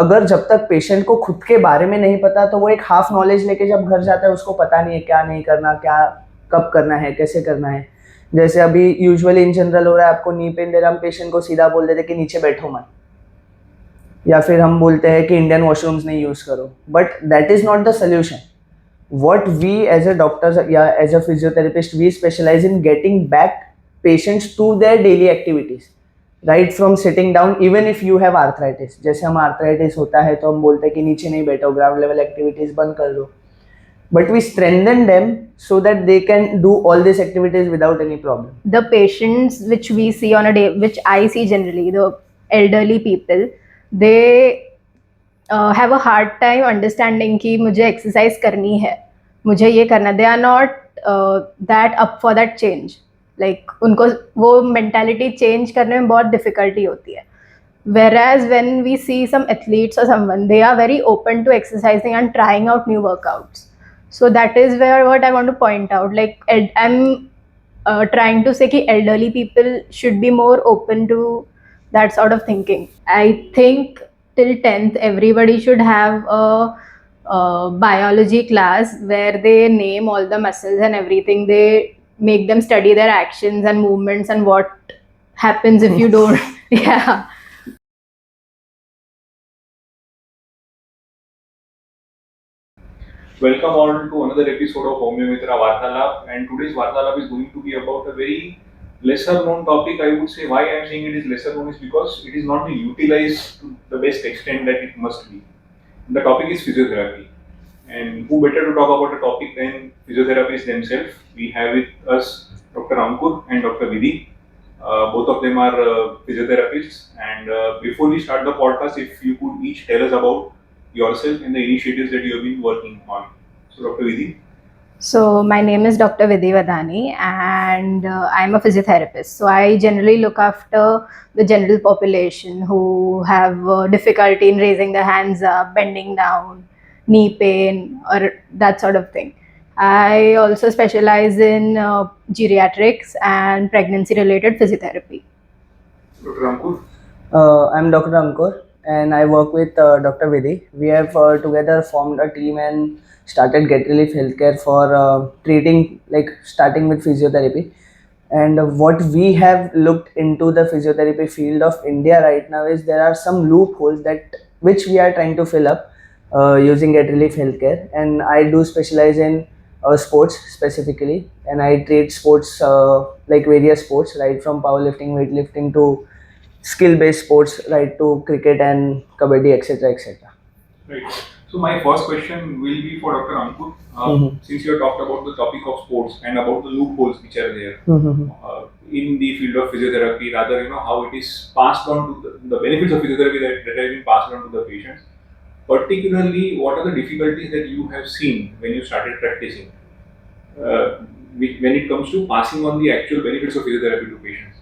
अगर जब तक पेशेंट को खुद के बारे में नहीं पता तो वो एक हाफ नॉलेज लेके जब घर जाता है उसको पता नहीं है क्या नहीं करना, क्या कब करना है, कैसे करना है। जैसे अभी यूजुअली इन जनरल हो रहा है, आपको नी पेन दे रहा, हम पेशेंट को सीधा बोल देते कि नीचे बैठो मत, या फिर हम बोलते हैं कि इंडियन वॉशरूम्स नहीं यूज करो, but that is not the solution. What we as a doctors, yeah, as a physiotherapist, we specialize in getting back patients to their daily activities, right from sitting down. Even if you have arthritis, जैसे हम arthritis होता है तो हम बोलते हैं कि नीचे नहीं बैठो, ground level activities बंद कर दो, but we strengthen them so that they can do all these activities without any problem. The patients which we see on a day, which I see generally, the elderly people, they have a hard time understanding कि मुझे exercise करनी है, मुझे ये करना. They are not that up for that change. Like उनको वो mentality change करने में बहुत difficulty होती है. Whereas when we see some athletes or someone, they are very open to exercising and trying out new workouts. So that is where what I want to point out. Like I'm trying to say कि elderly people should be more open to that sort of thinking. I think till 10th everybody should have a biology class where they name all the muscles and everything. They make them study their actions and movements and what happens if you don't. Yeah. Welcome all to another episode of Homeo Mitra Vartalap, and today's Vartalap is going to be about a very lesser known topic. I would say why I am saying it is lesser known is because it is not being utilized to the best extent that it must be. The topic is physiotherapy, and who better to talk about the topic than physiotherapists themselves. We have with us Dr. Ankur and Dr. Vidhi. Both of them are physiotherapists, and before we start the podcast, if you could each tell us about yourself and the initiatives that you have been working on. So, Dr. Vidhi. So my name is Dr. Vidhi Vadani, and I'm a physiotherapist. So I generally look after the general population who have difficulty in raising their hands up, bending down, knee pain, or that sort of thing. I also specialize in geriatrics and pregnancy-related physiotherapy. Dr. Ankur. I'm Dr. Ankur and I work with Dr. Vidhi. We have together formed a team and started Get Relief Healthcare for treating, like starting with physiotherapy. And what we have looked into the physiotherapy field of India right now is there are some loopholes that which we are trying to fill up using Get Relief Healthcare. And I do specialize in sports specifically, and I treat sports like various sports, right from powerlifting, weightlifting to skill-based sports, right to cricket and kabaddi, etc., etc. Right. So my first question will be for Dr. Ankur. Since you have talked about the topic of sports and about the loopholes which are there in the field of physiotherapy, rather how it is passed on to the benefits of physiotherapy that have been passed on to the patients. Particularly, what are the difficulties that you have seen when you started practicing when it comes to passing on the actual benefits of physiotherapy to patients?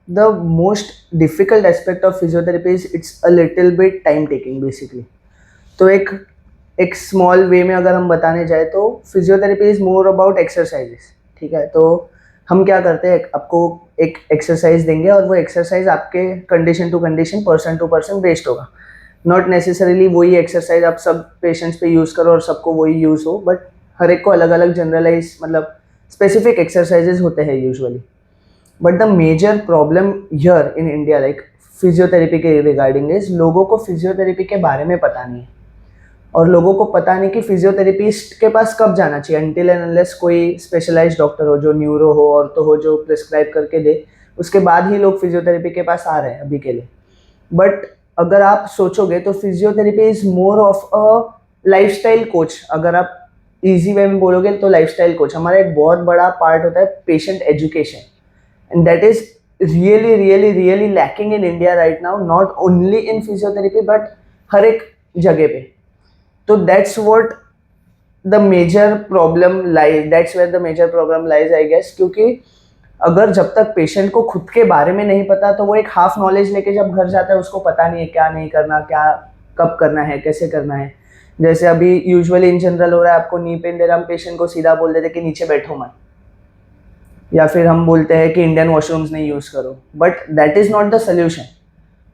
The most difficult aspect of physiotherapy is it's a little bit time taking basically. तो एक small way में अगर हम बताने जाए तो physiotherapy is more about exercises. ठीक है, तो हम क्या करते हैं, आपको एक एक्सरसाइज देंगे और वो एक्सरसाइज आपके condition to condition, person to person based होगा. नॉट नेसेसरीली वही एक्सरसाइज आप सब पेशेंट्स पे यूज़ करो और सबको वही यूज़ हो, बट हर एक को अलग अलग जनरलाइज मतलब स्पेसिफिक एक्सरसाइजेस होते हैं usually. But the major problem here in India like physiotherapy के रिगार्डिंग इज लोगों को फिजियोथेरेपी के बारे में पता नहीं है, और लोगों को पता नहीं कि फिजियोथेरेपिस्ट के पास कब जाना चाहिए. अनटिल एंड अनलेस कोई स्पेशलाइज्ड डॉक्टर हो, जो न्यूरो हो, ऑर्थो हो, जो प्रिस्क्राइब करके दे, उसके बाद ही लोग फिजियोथेरेपी के पास आ रहे हैं अभी के लिए. बट अगर आप सोचोगे तो physiotherapy is more of a lifestyle coach. अगर आप इजी वे में बोलोगे तो लाइफस्टाइल कोच हमारा एक बहुत बड़ा पार्ट होता है patient education, and that is really really really lacking in India right now, not only in physiotherapy but हर एक जगह पे. तो that's what the major problem lies, that's where the major problem lies I guess. क्योंकि अगर जब तक patient को खुद के बारे में नहीं पता तो वो एक हाफ नॉलेज लेके जब घर जाता है उसको पता नहीं है क्या नहीं करना, क्या कब करना है, कैसे करना है. जैसे अभी यूजुअली इन जनरल हो रहा है, आपको नी पेन दे रहा, हम पेशेंट को सीधा बोल देते कि नीचे बैठो मत, या फिर हम बोलते हैं कि इंडियन वॉशरूम्स नहीं यूज़ करो, but that is not the solution.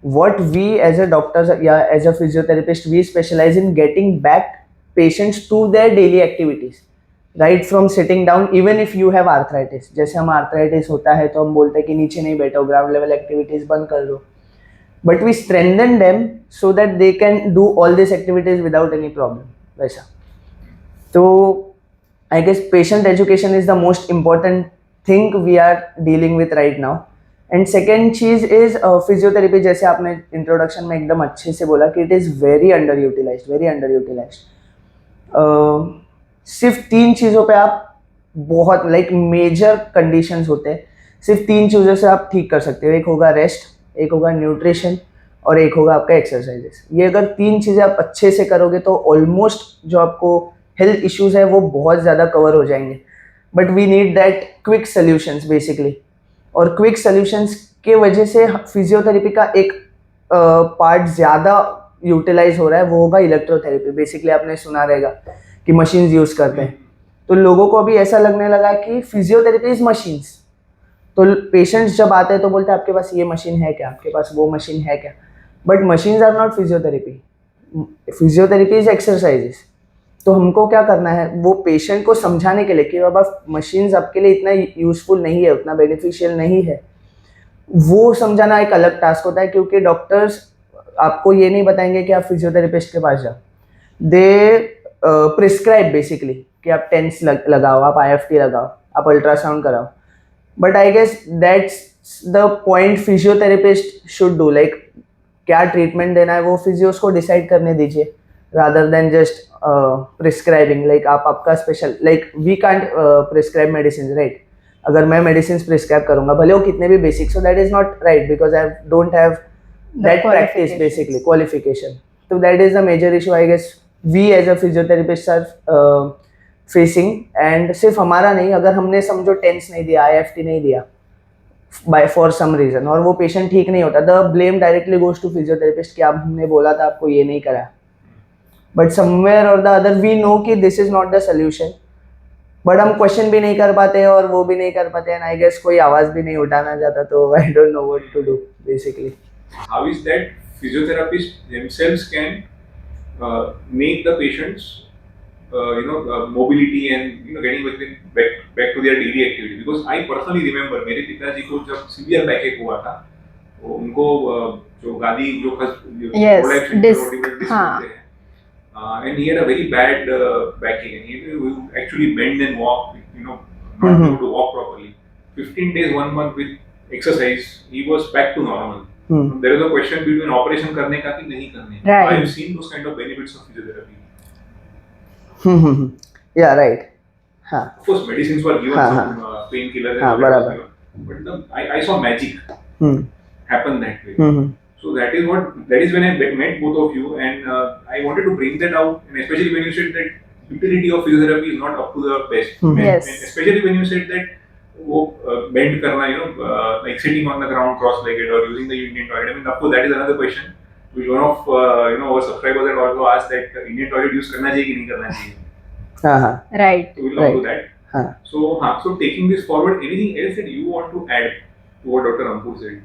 what we as a doctors या as a physiotherapist we specialize in getting back patients to their daily activities right from sitting down even if you have arthritis. जैसे हम arthritis होता है तो हम बोलते हैं कि नीचे नहीं बैठो, ground level activities बंद कर दो, but we strengthen them so that they can do all these activities without any problem. वैसा तो I guess patient education is the most important thing we are dealing with right now. And second चीज़ is physiotherapy. जैसे आपने introduction में एकदम अच्छे से बोला कि it is very under utilised. सिर्फ 3 चीज़ों पे आप बहुत लाइक मेजर कंडीशंस होते हैं, सिर्फ 3 चीज़ों से आप ठीक कर सकते हो. एक होगा रेस्ट, एक होगा न्यूट्रिशन और एक होगा आपका एक्सरसाइजेस. ये अगर 3 चीज़ें आप अच्छे से करोगे तो ऑलमोस्ट जो आपको हेल्थ इश्यूज है वो बहुत ज़्यादा कवर हो जाएंगे. But we need that quick solutions basically. और क्विक सॉल्यूशंस के वजह से फिजियोथेरेपी का एक पार्ट ज़्यादा यूटिलाइज हो रहा है, वो होगा इलेक्ट्रोथेरेपी. बेसिकली आपने सुना रहेगा कि मशीन्स यूज़ करते हैं, तो लोगों को अभी ऐसा लगने लगा कि फिजियोथेरेपी इज मशीन्स. तो पेशेंट्स जब आते हैं तो बोलते हैं आपके पास ये मशीन है क्या, आपके पास वो मशीन है क्या. But machines are not physiotherapy. Physiotherapy is exercises. तो हमको क्या करना है, वो पेशेंट को समझाने के लिए कि बाबा मशीन्स आपके लिए इतना यूजफुल नहीं है, उतना बेनिफिशियल नहीं है, वो समझाना एक अलग टास्क होता है. क्योंकि डॉक्टर्स आपको ये नहीं बताएंगे कि आप फिजियोथेरेपिस्ट के पास जाओ. दे प्रिस्क्राइब बेसिकली कि आप टेंस लगाओ, आप IFT लगाओ, आप अल्ट्रासाउंड कराओ. But I guess that's the point physiotherapist should do. Like क्या ट्रीटमेंट देना है वो फिजियोस को डिसाइड करने दीजिए, rather than just prescribing. like आप आपका special, like we can't prescribe medicines, right? अगर मैं medicines prescribe करूँगा भले वो कितने भी basic, so that is not right because I don't have that practice basically qualification. So that is the major issue I guess we as a physiotherapist are facing. and सिर्फ हमारा नहीं, अगर हमने समझो टेंस नहीं दिया, IFT नहीं दिया by for some reason और वो पेशेंट ठीक नहीं होता, the blame directly goes to physiotherapist कि आप हमने बोला था आपको ये नहीं करा. बट समवेयर और द अदर वी नो कि this is not the solution, but हम क्वेश्चन भी नहीं कर पाते और वो भी नहीं कर पाते. एंड आई गेस कोई आवाज भी नहीं उठाना चाहता, तो I don't know what to do basically. How is that physiotherapists themselves can make the patients mobility and getting back to their daily activity? Because I personally remember मेरे पिताजी को जब severe backache हुआ था, तो उनको जो गादी जो डिस्क, हाँ, and he had a very bad backache, and he would actually bend and walk, not able to walk properly. 15 days, 1 month with exercise, he was back to normal. There is a question between operation करने का कि नहीं करने. Right. I have seen those kind of benefits of physiotherapy. Yeah, right. हाँ. Of course, medicines were given, some painkillers, but I saw magic happen that way. So that is when I met both of you, and I wanted to bring that out, and especially when you said that utility of physiotherapy is not up to the best. Yes. And especially when you said that bend karna, like sitting on the ground cross-legged or using the Indian toilet. I mean, of course, that is another question which one of our subscribers had also asked, that Indian toilet use करना चाहिए कि नहीं करना चाहिए. Right. So we'll do that. So taking this forward, anything else that you want to add to what Dr. Rampur said?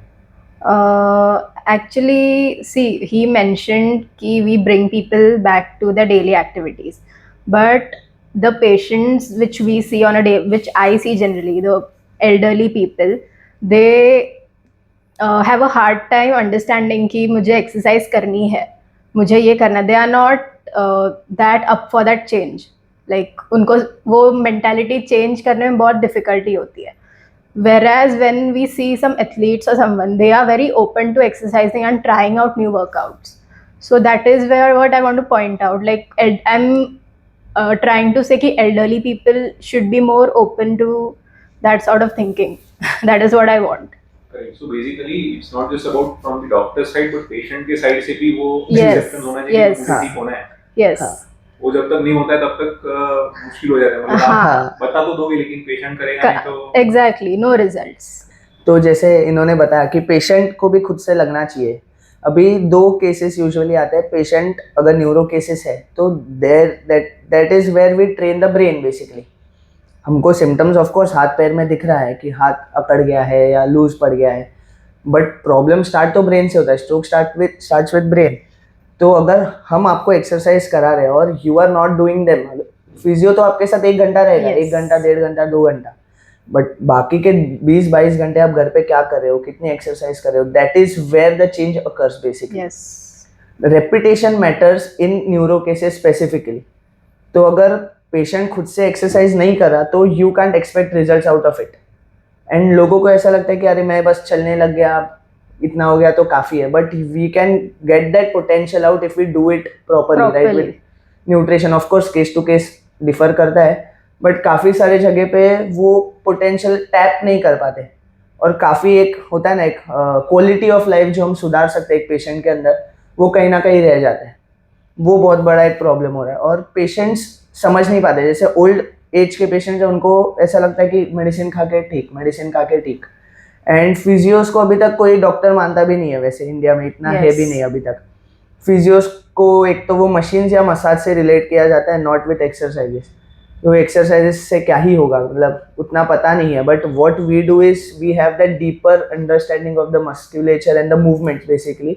Actually, see, he mentioned कि we bring people back to the daily activities, but the patients which we see on a day, which I see generally, the elderly people, they have a hard time understanding कि मुझे exercise करनी है, मुझे ये करना. They are not that up for that change. Like उनको वो mentality change करने में बहुत difficulty होती है. Whereas when we see some athletes or someone, they are very open to exercising and trying out new workouts. So that is where what I want to point out. Like I'm trying to say that elderly people should be more open to that sort of thinking. That is what I want. Correct. So basically, it's not just about from the doctor's side, but patient के side से भी वो Yes. acceptance होना चाहिए, Yes. मुझे ठीक होना है. Yes. वो जब तक नहीं होता है तब तक मुश्किल हो जाता है. मतलब आप बता तो दोगे लेकिन पेशेंट करेगा नहीं तो. Exactly, no results. तो जैसे इन्होंने बताया कि पेशेंट को भी खुद से लगना चाहिए. अभी 2 केसेस यूजुअली आते हैं. पेशेंट अगर न्यूरो केसेस है तो that is where we train the brain basically. हमको सिम्टम्स ऑफ कोर्स हाथ पैर में दिख रहा है कि हाथ अकड़ गया है या लूज पड़ गया है, बट प्रॉब्लम स्टार्ट तो ब्रेन से होता है, स्ट्रोक स्टार्ट्स विद ब्रेन. तो अगर हम आपको एक्सरसाइज करा रहे हैं और you are not doing them, physio तो आपके साथ 1 घंटा रहेगा, Yes. 1 घंटा, 1.5 घंटा, 2 घंटा, बट बाकी के 20-22 घंटे आप घर पे क्या कर रहे हो, कितनी एक्सरसाइज कर रहे हो, that is where the change occurs basically. Yes. Repetition matters in neuro cases specifically. तो अगर पेशेंट खुद से एक्सरसाइज नहीं कर रहा तो you can't expect results out of it. And लोगों को ऐसा लगता है कि अरे मैं बस चलने लग गया, इतना हो गया तो काफ़ी है, but we can get that potential out if we do it properly, right, Properly. With nutrition. Of course case to case differ करता है, बट काफ़ी सारे जगह पे वो पोटेंशियल टैप नहीं कर पाते. और काफ़ी एक होता है ना, एक क्वालिटी ऑफ लाइफ जो हम सुधार सकते हैं एक पेशेंट के अंदर, वो कहीं ना कहीं रह जाता है. वो बहुत बड़ा एक प्रॉब्लम हो रहा है और पेशेंट्स समझ नहीं पाते. जैसे ओल्ड एज के पेशेंट्स हैं, उनको ऐसा लगता है कि मेडिसिन खा के ठीक, मेडिसिन खा के ठीक. एंड फिजियोस को अभी तक कोई डॉक्टर मानता भी नहीं है, वैसे इंडिया में इतना है Yes. भी नहीं अभी तक. फिजियोस को एक तो वो मशीन या मसाज से रिलेट किया जाता है, नॉट विथ एक्सरसाइजेस. तो एक्सरसाइजेस से क्या ही होगा, मतलब उतना पता नहीं है. But what we do is we have that deeper understanding of the musculature and the movement basically,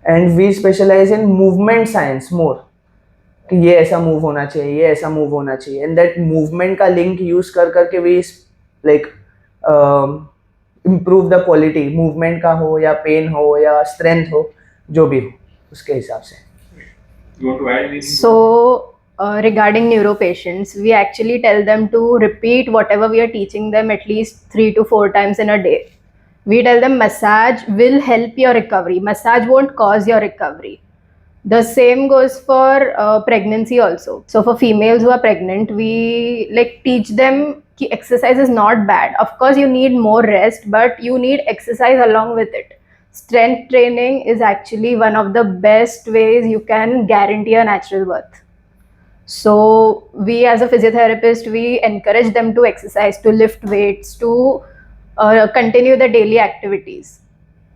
and we specialise in movement science more, कि ये ऐसा मूव होना चाहिए, ये ऐसा मूव होना चाहिए. एंड दैट मूवमेंट का लिंक यूज कर करके we like improve the quality, movement का हो या पेन हो या स्ट्रेंथ हो, जो भी हो उसके हिसाब से. You want to add anything? So, regarding neuro patients, we actually tell them to repeat whatever we are teaching them at least 3 to 4 times in a day. We tell them massage will help your recovery. Massage won't cause your recovery. The same goes for pregnancy also. So for females who are pregnant, we like teach them ki exercise is not bad. Of course, you need more rest, but you need exercise along with it. Strength training is actually one of the best ways you can guarantee a natural birth. So we as a physiotherapist, we encourage them to exercise, to lift weights, to continue the daily activities,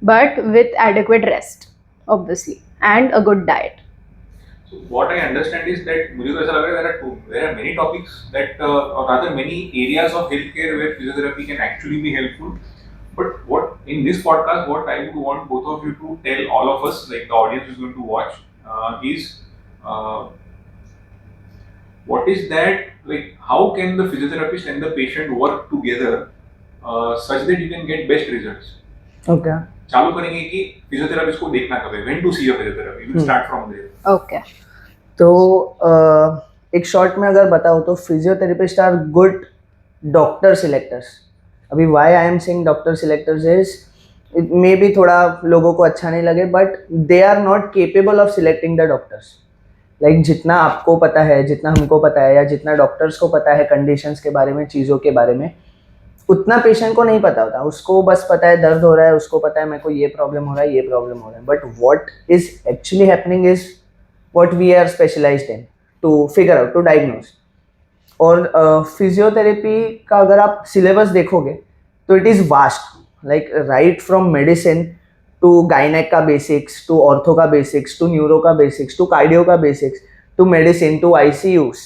but with adequate rest, obviously, and a good diet. So what I understand is that मुझे तो ऐसा लग रहा है there are many topics that or rather many areas of healthcare where physiotherapy can actually be helpful. But what in this podcast, what I would want both of you to tell all of us, like the audience is going to watch, is what is that, like how can the physiotherapist and the patient work together such that you can get best results. Okay. चालू करेंगे कि physiotherapist को देखना कब है, when to see a physiotherapy, we'll start from there. Okay. तो एक short में अगर बताओ तो physiotherapists are good doctor selectors. अभी why I am saying doctor selectors is may be थोड़ा लोगों को अच्छा नहीं लगे, but they are not capable of selecting the doctors. Like जितना आपको पता है, जितना हमको पता है, या जितना डॉक्टर्स को पता है कंडीशंस के बारे में, चीज़ों के बारे में, उतना पेशेंट को नहीं पता होता. उसको बस पता है दर्द हो रहा है, उसको पता है मेरे को ये प्रॉब्लम हो रहा है, ये प्रॉब्लम हो रहा है. But what is actually happening is what we are specialised in to figure out, to diagnose. और फिजियोथेरेपी का अगर आप सिलेबस देखोगे तो it is vast, like right from medicine to gynaec का बेसिक्स, टू ऑर्थो का बेसिक्स, टू न्यूरो का basics, to cardio का basics, to medicine, to ICUs.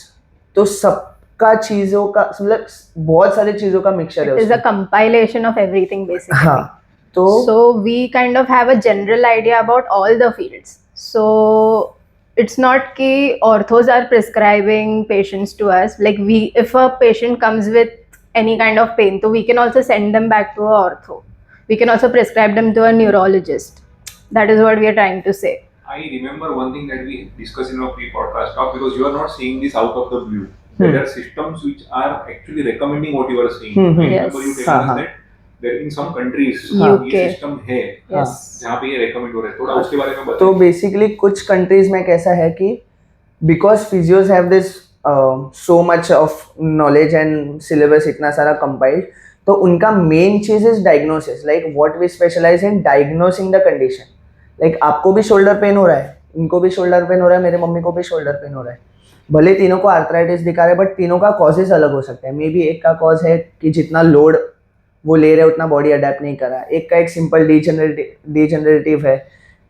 तो सबका चीज़ों का मतलब बहुत सारी चीज़ों का मिक्सचर है It is a उसमें. compilation of everything basically. हाँ. तो So we kind of have a general idea about all the fields. So it's not ki orthos are prescribing patients to us. Like if a patient comes with any kind of pain, so we can also send them back to a ortho. We can also prescribe them to a neurologist. That is what we are trying to say. I remember one thing that we discussed in our pre-podcast talk, because you are not saying this out of the blue. There are systems which are actually recommending what you are saying. I remember Yes. you telling us that there in some countries UK. ये system है Yes. जहाँ पे ये recommend हो रहा है. थोड़ा उसके बारे में तो बताइए. बेसिकली कुछ कंट्रीज में कैसा है कि because physios have this so much of knowledge and syllabus इतना सारा कंपाइल्ड, तो उनका मेन चीज is diagnosis. Like what we specialise in diagnosing the condition. Like आपको भी शोल्डर पेन हो रहा है, इनको भी शोल्डर पेन हो रहा है, मेरे मम्मी को भी शोल्डर पेन हो रहा है. भले तीनों को आर्थराइटिस दिखा रहे हैं, बट तीनों का कॉजेज अलग हो सकता है. मे बी एक का कॉज है कि जितना लोड वो ले रहे उतना बॉडी अडेप्ट नहीं कर रहा, एक का एक सिंपल डिजेनरेटिव है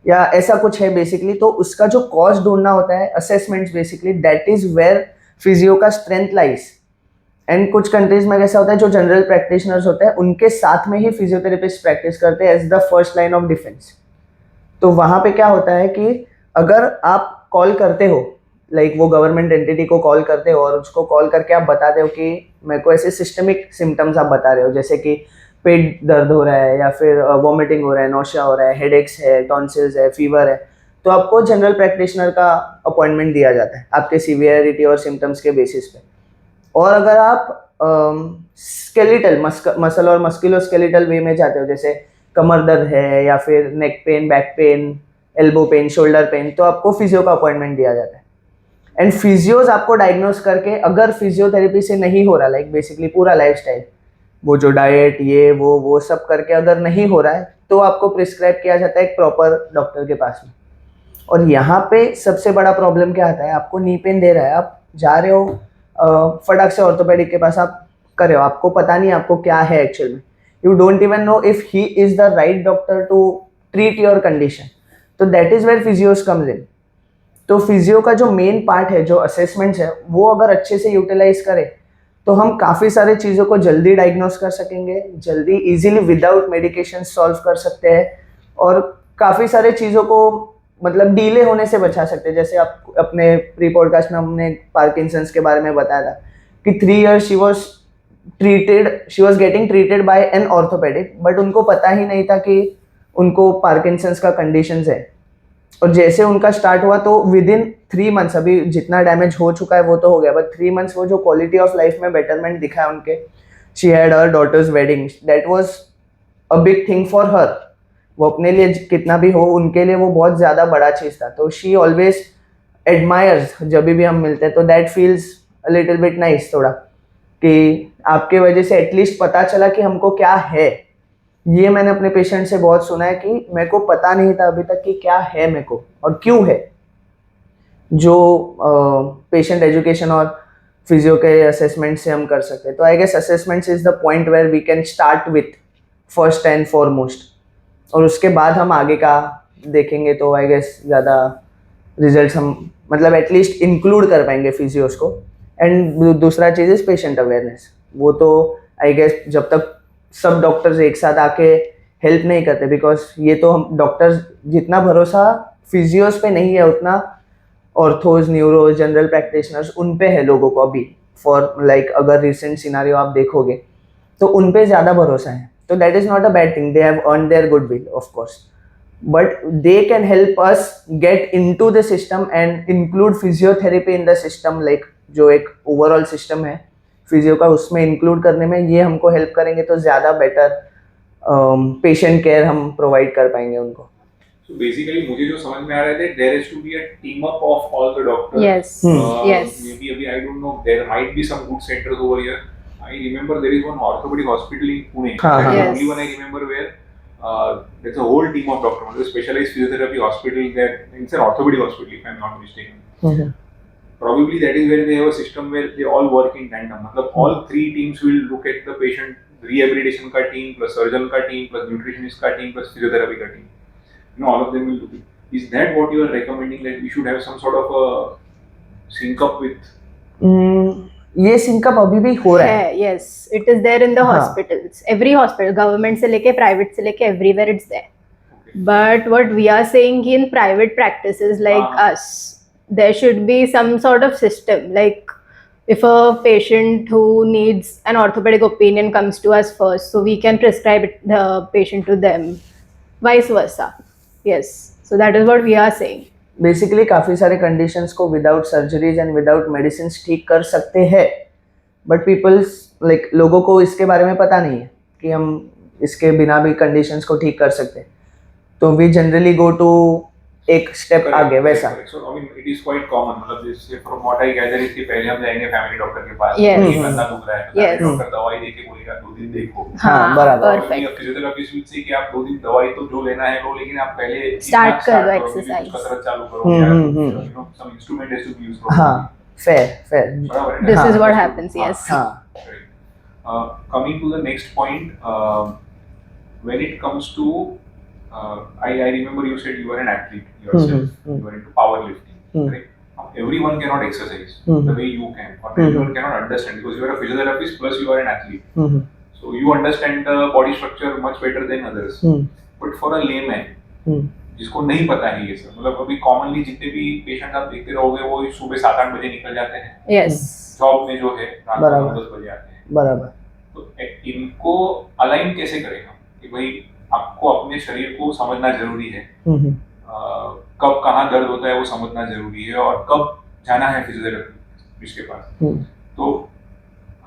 या ऐसा कुछ है बेसिकली. तो उसका जो कॉज ढूंढना होता है, assessments basically, that is where physio का स्ट्रेंथ लाइज. एंड कुछ कंट्रीज में कैसा होता है, जो जनरल प्रैक्टिशनर्स होते हैं उनके साथ में ही फिजियोथेरेपिस्ट प्रैक्टिस करते हैं as the first line of defence. तो वहाँ पे क्या होता है कि अगर आप कॉल करते हो, लाइक वो गवर्नमेंट एंटिटी को कॉल करते हो और उसको कॉल करके आप बताते हो कि मेरे को ऐसे सिस्टमिक सिम्टम्स आप बता रहे हो, जैसे कि पेट दर्द हो रहा है या फिर वॉमिटिंग हो रहा है, नौशिया हो रहा है, हेडेक्स है, टॉन्सिल्स है, फीवर है, तो आपको जनरल प्रैक्टिशनर का अपॉइंटमेंट दिया जाता है आपके सीवियरिटी और सिम्टम्स के बेसिस पे। और अगर आप स्केलेटल मसल और मस्कुलोस्केलेटल वे में जाते हो, जैसे कमर दर्द है या फिर neck pain, back pain, elbow pain, shoulder pain, तो आपको फिजियो का अपॉइंटमेंट दिया जाता है। एंड फिजियोज आपको डायग्नोस करके, अगर फिजियोथेरेपी से नहीं हो रहा, लाइक बेसिकली पूरा लाइफस्टाइल, वो जो डाइट ये वो सब करके अगर नहीं हो रहा है, तो आपको प्रिस्क्राइब किया जाता है एक प्रॉपर डॉक्टर के पास में। और यहाँ पे सबसे बड़ा प्रॉब्लम क्या आता है, आपको नी पेन दे रहा है, आप जा रहे हो फटाक से ऑर्थोपेडिक के पास, आप कर रहे हो, आपको पता नहीं आपको क्या है एक्चुअल में, you don't even know if he is the right doctor to treat your condition. तो that is where physios comes in. तो फिजियो का जो मेन पार्ट है, जो असेसमेंट्स है, वो अगर अच्छे से यूटिलाइज करें तो हम काफ़ी सारे चीज़ों को जल्दी डायग्नोस कर सकेंगे, जल्दी इजीली विदाउट मेडिकेशन सॉल्व कर सकते हैं, और काफ़ी सारे चीज़ों को मतलब डीले होने से बचा सकते हैं। जैसे आप अपने प्री पॉडकास्ट में हमने पार्किंसंस के बारे में बताया था कि 3 years she was getting treated by an orthopaedic, but उनको पता ही नहीं था कि उनको पार्किंसंस का कंडीशंस है। और जैसे उनका स्टार्ट हुआ तो विद इन 3 months, अभी जितना डैमेज हो चुका है वो तो हो गया, बट 3 months वो जो क्वालिटी ऑफ लाइफ में बेटरमेंट दिखा है उनके, she had her daughter's wedding, that was a big thing for her. वो अपने लिए कितना भी हो, उनके लिए वो बहुत ज़्यादा बड़ा चीज़ था। तो शी ऑलवेज एडमायर्स, जब भी हम मिलते हैं तो that feels a little bit nice थोड़ा, कि आपके वजह से एटलीस्ट पता चला कि हमको क्या है। ये मैंने अपने पेशेंट से बहुत सुना है कि मेरे को पता नहीं था अभी तक कि क्या है मेरे को और क्यों है। जो पेशेंट एजुकेशन और फिजियो के असेसमेंट से हम कर सकते हैं। तो I guess assessments is the point where we can start with first and foremost, और उसके बाद हम आगे का देखेंगे। तो आई गेस ज़्यादा रिजल्ट्स हम मतलब एटलीस्ट इंक्लूड कर पाएंगे फिजियोस को। एंड दूसरा चीज़ इज पेशेंट अवेयरनेस। वो तो आई गेस जब तक सब डॉक्टर्स एक साथ आके हेल्प नहीं करते, बिकॉज ये तो हम डॉक्टर्स, जितना भरोसा फिजियोस पे नहीं है उतना ऑर्थोज, न्यूरोज, जनरल प्रैक्टिशनर्स उन पे है लोगों को अभी। फॉर लाइक अगर रिसेंट सिनारियो आप देखोगे तो उन पे ज़्यादा भरोसा है। तो that is not a bad thing, they have earn their goodwill of course, but they can help us get into the system and include physiotherapy in the system, like जो एक ओवरऑल सिस्टम है physio का, उसमें include करने में ये हमको help करेंगे। तो ज़्यादा बेटर पेशेंट केयर हम प्रोवाइड कर पाएंगे उनको। So basically मुझे जो समझ में आ रहा है that there has to be a team up of all the doctors. Yes. Yes. Maybe I don't know, there might be some good centers over here. I remember there is one orthopedic hospital in Pune. हाँ, That is हाँ. the only one I remember where there's a whole team of doctors. There's a specialized physiotherapy hospital that, it's an orthopedic hospital if I'm not mistaken. Probably that is where they have a system where they all work in tandem. मतलब all 3 teams will look at the patient, rehabilitation का team plus surgeon का team plus nutritionist का team plus physiotherapy का team. You know, all of them will look. Is that what you are recommending, that we should have some sort of a sync up with? ये sync up अभी भी हो रहा है। Yes, it is there in the हाँ. hospitals. Every hospital, government से लेके private से लेके everywhere it's there. Okay. But what we are saying in private practices like us, there should be some sort of system. Like if a patient who needs an orthopedic opinion comes to us first, so we can prescribe the patient to them. Vice versa. Yes. So that is what we are saying. Basically काफ़ी सारे conditions को without surgeries and without medicine ठीक कर सकते हैं, but peoples like लोगों को इसके बारे में पता नहीं है कि हम इसके बिना भी कंडीशंस को ठीक कर सकते हैं। तो वी जनरली गो टू एक स्टेप आगे वैसा। So I mean it is quite common. मतलब जैसे from what I gather is कि पहले हम जाएंगे फैमिली डॉक्टर के पास, Yes. ये बंदा दुख रहा है, Yes. डॉक्टर दवाई देके बोलेगा 2 दिन देखो। हाँ, बराबर। Perfect. फिजियोथेरेपिस्ट will say कि आप 2 दिन दवाई तो जो लेना है लो, लेकिन आप पहले Start कर दो maybe exercise. कुछ कसरत चालू करो, या you know some instrument has to be used. हाँ, fair. बराबर है ना? This हाँ. is what happens. Yes. हाँ, Right. Coming to the next point, when it comes to I remember you said you were an athlete yourself. You were into powerlifting. Right? everyone cannot exercise the way you can, or everyone cannot understand, because you are a physiotherapist plus you are an athlete. So you understand the body structure much better than others. But for a layman, जिसको नहीं पता है ये सब, मतलब अभी commonly जितने भी पेशेंट आप देखते रहोगे वो सुबह 7-8 बजे निकल जाते हैं, यस, जॉब में जो है रात को 9-10 बजे आते हैं, बराबर। तो इनको अलाइन कैसे करें हम कि भाई आपको अपने शरीर को समझना जरूरी है, कब कहाँ दर्द होता है वो समझना जरूरी है, और कब जाना है फिजियोथेरेपिस्ट के पास। तो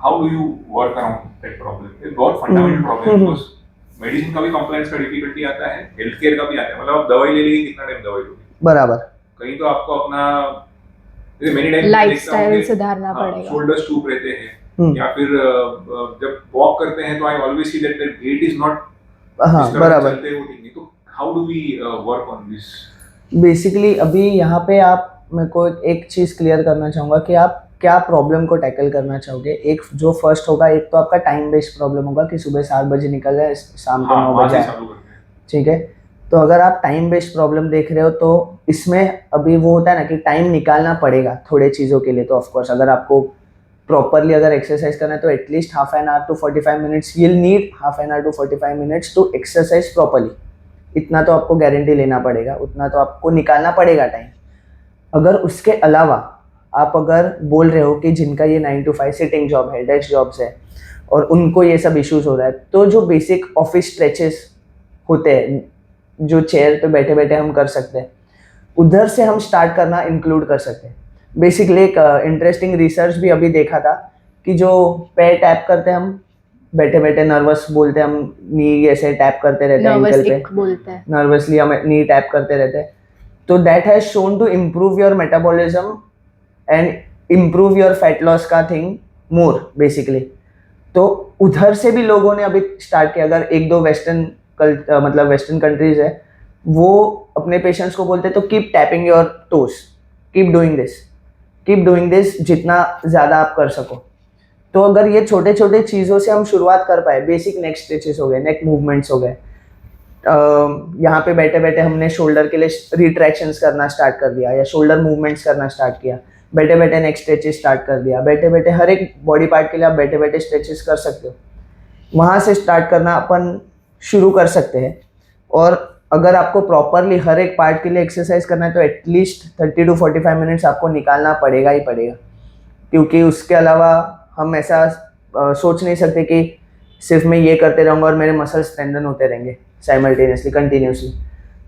how do you work around that problem? It's बहुत फंडामेंटल प्रॉब्लम, बिकॉज मेडिसिन का भी कंप्लायंस का डिफिकल्टी आता है, हेल्थ केयर का भी आता है, मतलब आप दवाई ले लेंगे कितना टाइम दवाई लोगे, बराबर। कहीं तो आपको अपना मेनी टाइम लाइफस्टाइल सुधारना पड़ेगा, शोल्डर्स टूट रहते हैं, या फिर जब वॉक करते हैं तो I always see that the gait is not, बराबर। चलते हो ठीक नहीं, तो how do we work on this? Basically अभी यहाँ पे आप मेरे को एक चीज़ क्लियर करना चाहूँगा कि आप क्या प्रॉब्लम को टैकल करना चाहोगे। एक जो फर्स्ट होगा, एक तो आपका टाइम बेस्ड प्रॉब्लम होगा कि सुबह 7 बजे निकल रहे, शाम को 9 बजे, ठीक है। तो अगर आप टाइम बेस्ड प्रॉब्लम देख रहे हो तो इसमें अभी वो होता है ना कि टाइम निकालना पड़ेगा थोड़े चीज़ों के लिए। तो ऑफकोर्स अगर आपको प्रॉपरली अगर एक्सरसाइज करना है तो at least half an hour to 45 minutes, you will need half an hour to 45 minutes to exercise properly. इतना तो आपको गारंटी लेना पड़ेगा, उतना तो आपको निकालना पड़ेगा टाइम। अगर उसके अलावा आप अगर बोल रहे हो कि जिनका ये 9 to 5 सिटिंग जॉब है, डेस्क जॉब्स है, और उनको ये सब इश्यूज हो रहा है, तो जो बेसिक ऑफिस स्ट्रेचेस होते हैं जो चेयर पे बैठे बैठे हम कर सकते हैं, उधर से हम स्टार्ट करना इंक्लूड कर सकते हैं। बेसिकली एक इंटरेस्टिंग रिसर्च भी अभी देखा था कि जो पैर टैप करते हैं हम बैठे बैठे, नर्वस बोलते हैं हम, नी ऐसे टैप करते रहते हैं एंकल पे, नर्वसली हम नी टैप करते रहते हैं, तो that has shown to improve your metabolism and improve your fat loss का थिंग मोर बेसिकली। तो उधर से भी लोगों ने अभी स्टार्ट किया। अगर 1-2 मतलब वेस्टर्न कंट्रीज है, वो अपने पेशेंट्स को बोलते हैं तो keep tapping your toes, keep doing this जितना ज़्यादा आप कर सको। तो अगर ये छोटे छोटे चीज़ों से हम शुरुआत कर पाए, बेसिक नेक स्ट्रेचेस हो गए, नेक मूवमेंट्स हो गए, यहाँ पे बैठे बैठे हमने शोल्डर के लिए रिट्रैक्शंस करना स्टार्ट कर दिया, या शोल्डर मूवमेंट्स करना स्टार्ट किया, बैठे बैठे नेक स्ट्रेचेस स्टार्ट कर दिया, बैठे बैठे हर एक बॉडी पार्ट के लिए आप बैठे बैठे स्ट्रेचेस कर सकते हो। वहाँ से स्टार्ट करना अपन शुरू कर सकते हैं। और अगर आपको प्रॉपरली हर एक पार्ट के लिए एक्सरसाइज करना है तो एटलीस्ट 30 to 45 मिनट्स आपको निकालना पड़ेगा ही पड़ेगा, क्योंकि उसके अलावा हम ऐसा सोच नहीं सकते कि सिर्फ मैं ये करते रहूँगा और मेरे मसल्स स्ट्रेंथन होते रहेंगे साइमल्टेनियसली, कंटिन्यूसली।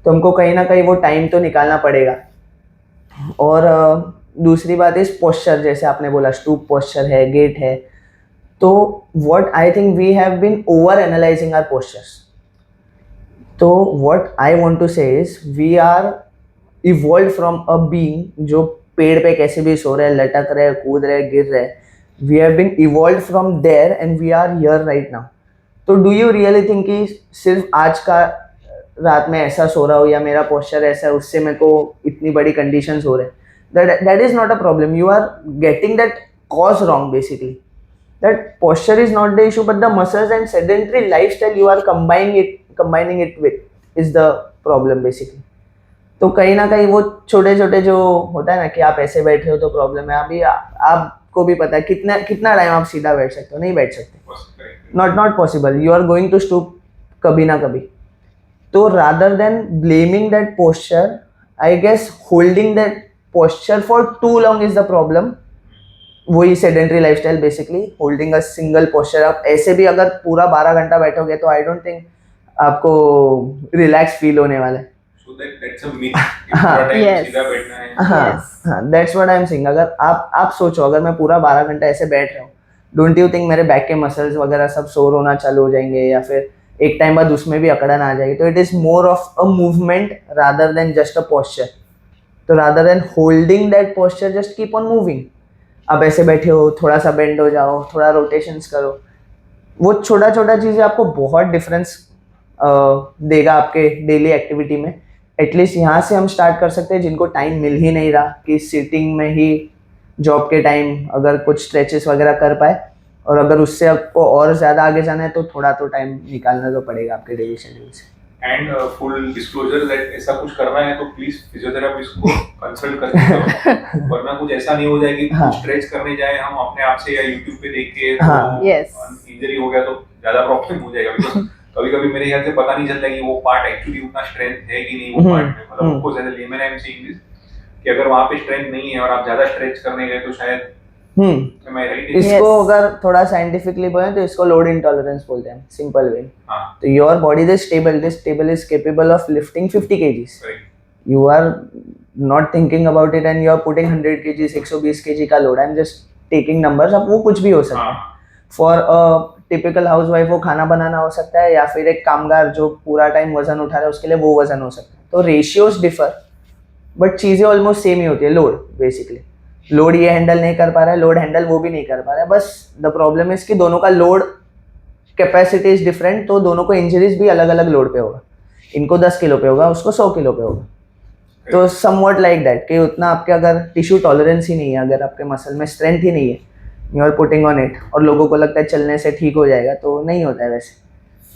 तो हमको कहीं ना कहीं वो टाइम तो निकालना पड़ेगा। और दूसरी बात इस पोस्चर, जैसे आपने बोला स्टूप पोस्चर है, गेट है, तो what I think we have been over analysing our postures. तो what I want to say is we are evolve from a being जो पेड़ पे कैसे भी सो रहे, लटक रहे, कूद रहे, गिर रहे। We have been evolve from there and we are here right now. तो डू यू रियली थिंक कि सिर्फ आज का रात में ऐसा सो रहा हो या मेरा पोस्चर ऐसा है उससे मेरे को इतनी बड़ी कंडीशंस हो रहे हैं? That is not a problem. You are getting that cause wrong basically. That posture is not the issue, but the muscles and sedentary lifestyle you are combining it with is the problem basically. तो कहीं ना कहीं वो छोटे छोटे जो होता है ना कि आप ऐसे बैठे हो तो प्रॉब्लम है। अभी आपको भी पता है कितना टाइम आप सीधा बैठ सकते हो, नहीं बैठ सकते, not possible. You are going to stoop कभी ना कभी। तो rather than blaming that posture, I guess holding that posture for too long is the problem. वही sedentary lifestyle basically, holding a single posture। आप ऐसे भी अगर पूरा 12 घंटा बैठोगे तो I don't think आपको relax feel होने वाला है। So that's a myth। पूरा टाइम सीधा बैठना है। हाँ, that's what I'm saying। अगर आप सोचो, अगर मैं पूरा 12 घंटा ऐसे बैठ रहा हूँ, don't you think मेरे बैक के मसल्स वगैरह सब सोर होना चालू हो जाएंगे, या फिर एक टाइम बाद उसमें भी अकड़न आ जाएगी? तो it is more of a movement rather than just a posture। तो rather than holding that posture, just keep on moving। आप ऐसे बैठे हो, थोड़ा सा बेंड हो जाओ, थोड़ा रोटेशंस करो। वो छोटा छोटा चीज़ें आपको बहुत डिफरेंस देगा आपके डेली एक्टिविटी में। एटलीस्ट यहाँ से हम स्टार्ट कर सकते हैं जिनको टाइम मिल ही नहीं रहा कि सिटिंग में ही जॉब के टाइम अगर कुछ स्ट्रेचेस वगैरह कर पाए, और अगर उससे आपको और ज़्यादा आगे जाना है तो थोड़ा तो टाइम निकालना तो पड़ेगा आपके डेली शेड्यूल से। एंड फुल डिस्क्लोजर दैट ऐसा कुछ करना है तो प्लीज फिजियोथेरापिस्ट को कंसल्ट करके करो, वरना कुछ ऐसा नहीं हो जाए कि हाँ। स्ट्रेच करने जाए हम अपने आप से या यूट्यूब पे देख के हाँ। Yes. इंजरी हो गया तो ज्यादा प्रॉब्लम हो जाएगा, बिकॉज कभी कभी मेरे ख्याल से पता नहीं चलता कि वो पार्ट एक्चुअली उतना स्ट्रेंथ है कि नहीं वो पार्ट में, मतलब हम्म। आपको as a layman I am saying this कि अगर वहां पे स्ट्रेंथ नहीं है और आप ज्यादा स्ट्रेच करने गए तो शायद am I right? इसको Yes. अगर थोड़ा साइंटिफिकली बोले तो इसको लोड इंटॉलरेंस बोलते हैं, सिंपल वे. हाँ, तो your body this table is capable of lifting 50 kgs. correct. You are not thinking about it and you are putting 100 kgs 120 kg का load. I'm just taking numbers. अब वो कुछ भी हो सकता है. हाँ, फॉर अ टिपिकल हाउसवाइफ वो खाना बनाना हो सकता है, या फिर एक कामगार जो पूरा टाइम वजन उठा रहा है उसके लिए वो वजन हो सकता है. तो रेशियोज डिफर, बट चीज़ें ऑलमोस्ट सेम ही होती है. लोड बेसिकली, लोड ये हैंडल नहीं कर पा रहा है, लोड हैंडल वो भी नहीं कर पा रहा है. बस द प्रॉब्लम इज कि दोनों का लोड कैपेसिटी इज डिफरेंट, तो दोनों को इंजरीज भी अलग अलग लोड पे होगा. इनको 10 किलो पे होगा, उसको 100 किलो पे होगा. तो समवट लाइक दैट कि उतना आपके अगर टिश्यू टॉलरेंस ही नहीं है, अगर आपके मसल में स्ट्रेंथ ही नहीं है, you are putting on it, और लोगों को लगता है चलने से ठीक हो जाएगा, तो नहीं होता है वैसे.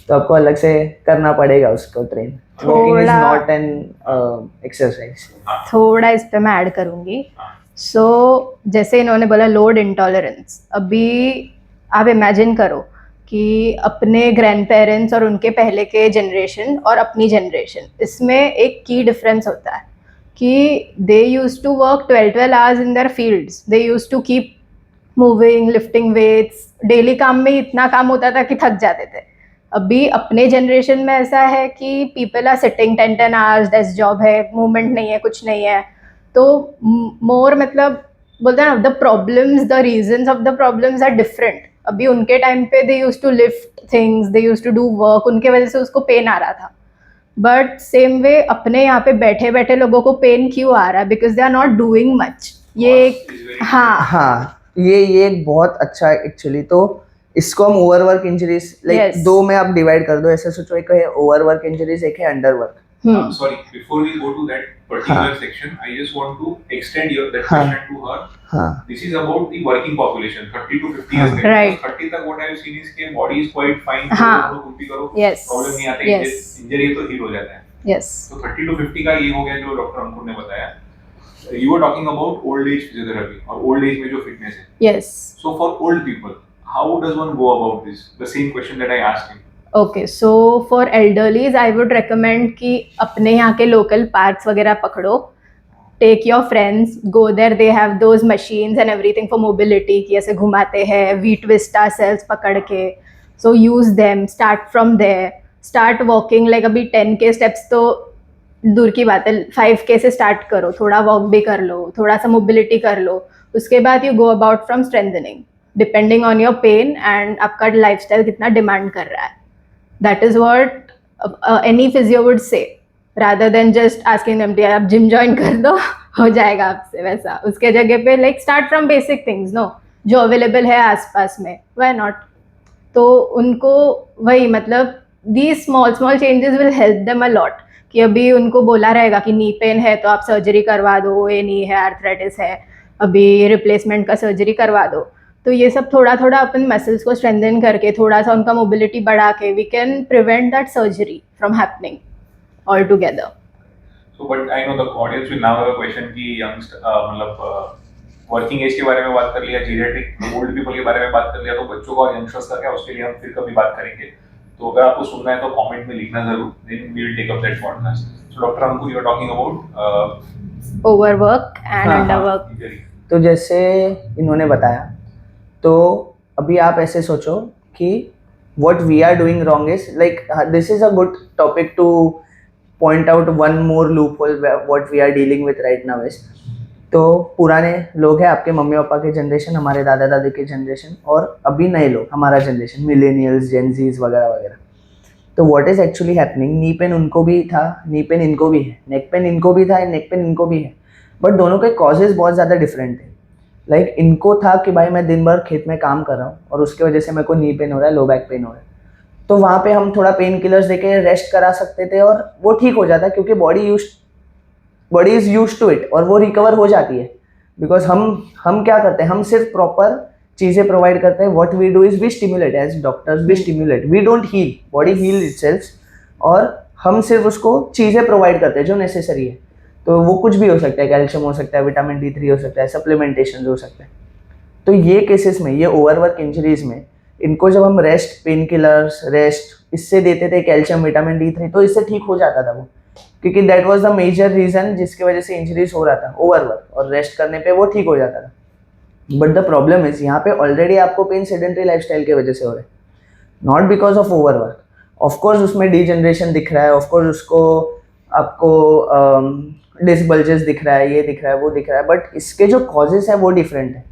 तो आपको अलग से करना पड़ेगा उसको ट्रेन. वॉकिंग इज थोड़ा- नॉट एन एक्सरसाइज. थोड़ा इस पे मैं ऐड करूँगी. सो जैसे इन्होंने बोला लोड इंटॉलरेंस, अभी आप इमेजिन करो कि अपने ग्रैंड पेरेंट्स और उनके पहले के जनरेशन और अपनी जनरेशन, इसमें एक की डिफरेंस होता है कि they use to work 12 hours in their fields. They use to keep moving, lifting weights. Daily काम में इतना काम होता था कि थक जाते थे. अभी अपने जनरेशन में ऐसा है कि people are sitting 10 hours, desk job है, मूवमेंट नहीं है, कुछ नहीं है. तो मोर मतलब बोलते हैं ना, the problems, the reasons of the problems are different. अभी उनके टाइम पे they use to lift things, they use to do work, उनके वजह से उसको पेन आ रहा था. बट सेम वे अपने यहाँ पे बैठे बैठे लोगों को पेन क्यों आ रहा है? Because they are not doing much. ये एक हाँ हाँ, ये एक बहुत अच्छा एक्चुअली. तो इसको हम ओवरवर्क इंजरीज, लाइक Yes. दो में आप डिवाइड कर दो. ऐसे सोचो, एक है ओवरवर्क इंजरीज, एक है अंडरवर्क. Sorry, before we go to that particular हाँ. section, I just want to extend that हाँ. question to her. हाँ. This is about the working population, 30 to 50 हाँ. years. Right. 30 तक what I have seen is कि body is quite fine. हाँ. कुछ भी करो, Yes. problem नहीं आते. Yes. इंजरी तो heal हो जाता है. यस. तो 30 to 50 का ये हो गया जो डॉक्टर अंकुर ने बताया. You were talking about old age physiotherapy और old age में जो fitness है. Yes. So for old people, how does one go about this? The same question that I asked him. Okay, so for elderlies I would recommend कि अपने यहाँ के local parks वगैरह पकड़ो. Take your friends, go there, they have those machines and everything for mobility कि ऐसे घुमाते हैं, वी ट्विस्टा सेल्स पकड़ के. So use them, start from there, start walking. Like अभी 10K स्टेप्स तो दूर की बात है, 5K से स्टार्ट करो. थोड़ा वॉक भी कर लो, थोड़ा सा मोबिलिटी कर लो. उसके बाद you go about from strengthening, depending on your pain and आपका लाइफस्टाइल कितना डिमांड कर रहा है. That is what any physio would say, rather than just asking them to आप जिम ज्वाइन कर दो हो जाएगा आपसे. वैसा उसके जगह पे like start from basic things, no, जो अवेलेबल है आसपास में, व्हाई नॉट. तो उनको वही मतलब these small changes will help them a lot. कि अभी उनको बोला रहेगा कि नी पेन है तो आप सर्जरी करवा दो, ये नी है, आर्थराइटिस है, अभी रिप्लेसमेंट का सर्जरी करवा दो. तो ये सब थोड़ा थोड़ा अपन मसल्स को स्ट्रेंथन करके, थोड़ा सा उनका मोबिलिटी बढ़ा के, we can prevent that surgery from happening all together. So, but I know the audience will now have a question कि मतलब वर्किंग एज के बारे में बात कर लिया, जीरियाट्रिक ओल्ड पीपल के बारे में बात कर लिया, तो बच्चों का और यंगस्टर्स का क्या, उसके लिए हम फिर कभी बात करेंगे. तो अगर आपको सुनना है तो कमेंट में लिखना जरूर, then we will take up that podcast. So doctor Ankur, you are talking about overwork and हाँ, अंडरवर्क. इंजरी. तो जैसे इन्होंने बताया, तो अभी आप ऐसे सोचो कि what we are doing wrong is, like, this is a good topic to point out one more loophole what we are dealing with right now is, तो पुराने लोग हैं, आपके मम्मी पापा के जनरेशन, हमारे दादा दादी के जनरेशन, और अभी नए लोग, हमारा जनरेशन, मिलेनियल्स, जेनजीज वगैरह वगैरह. तो what is actually happening, knee pain उनको भी था, नी पेन इनको भी है, नेक पेन इनको भी था, नेक पेन इनको भी है, बट दोनों के कॉजेज बहुत ज़्यादा डिफरेंट थे. लाइक इनको था कि भाई मैं दिन भर खेत में काम कर रहा हूँ और उसकी वजह से मेरे को नी पेन हो रहा है, लो बैक पेन हो रहा है. तो वहाँ पे हम थोड़ा पेन किलर्स देके रेस्ट करा सकते थे और वो ठीक हो जाता, क्योंकि body is used to it, और वो रिकवर हो जाती है. बिकॉज हम क्या करते हैं, हम सिर्फ प्रॉपर चीज़ें प्रोवाइड करते हैं. What we do is we stimulate, as doctors we stimulate, we don't heal. Body heal itself, और हम सिर्फ उसको चीज़ें प्रोवाइड करते हैं जो नेसेसरी है। तो वो कुछ भी हो सकता है, कैल्शियम हो सकता है, विटामिन D3 हो सकता है, सप्लीमेंटेशन हो सकता है। तो ये केसेस में, ये ओवरवर्क इंजरीज में, इनको जब हम रेस्ट, पेन किलर्स, रेस्ट इससे देते थे, कैल्शियम, विटामिन D3, तो इससे ठीक हो जाता था वो, क्योंकि that was the major reason जिसकी वजह से इंजरीज हो रहा था, ओवरवर्क, और रेस्ट करने पे वो ठीक हो जाता था। बट द प्रॉब्लम इज यहाँ पे ऑलरेडी आपको पेन सेडेंटरी लाइफस्टाइल की वजह से हो रहा है, not because of overwork. Of course उसमें डीजनरेशन दिख रहा है, ऑफकोर्स उसको आपको डिस्क बल्जेस दिख रहा है, ये दिख रहा है, वो दिख रहा है, बट इसके जो कॉजेस है वो डिफरेंट है।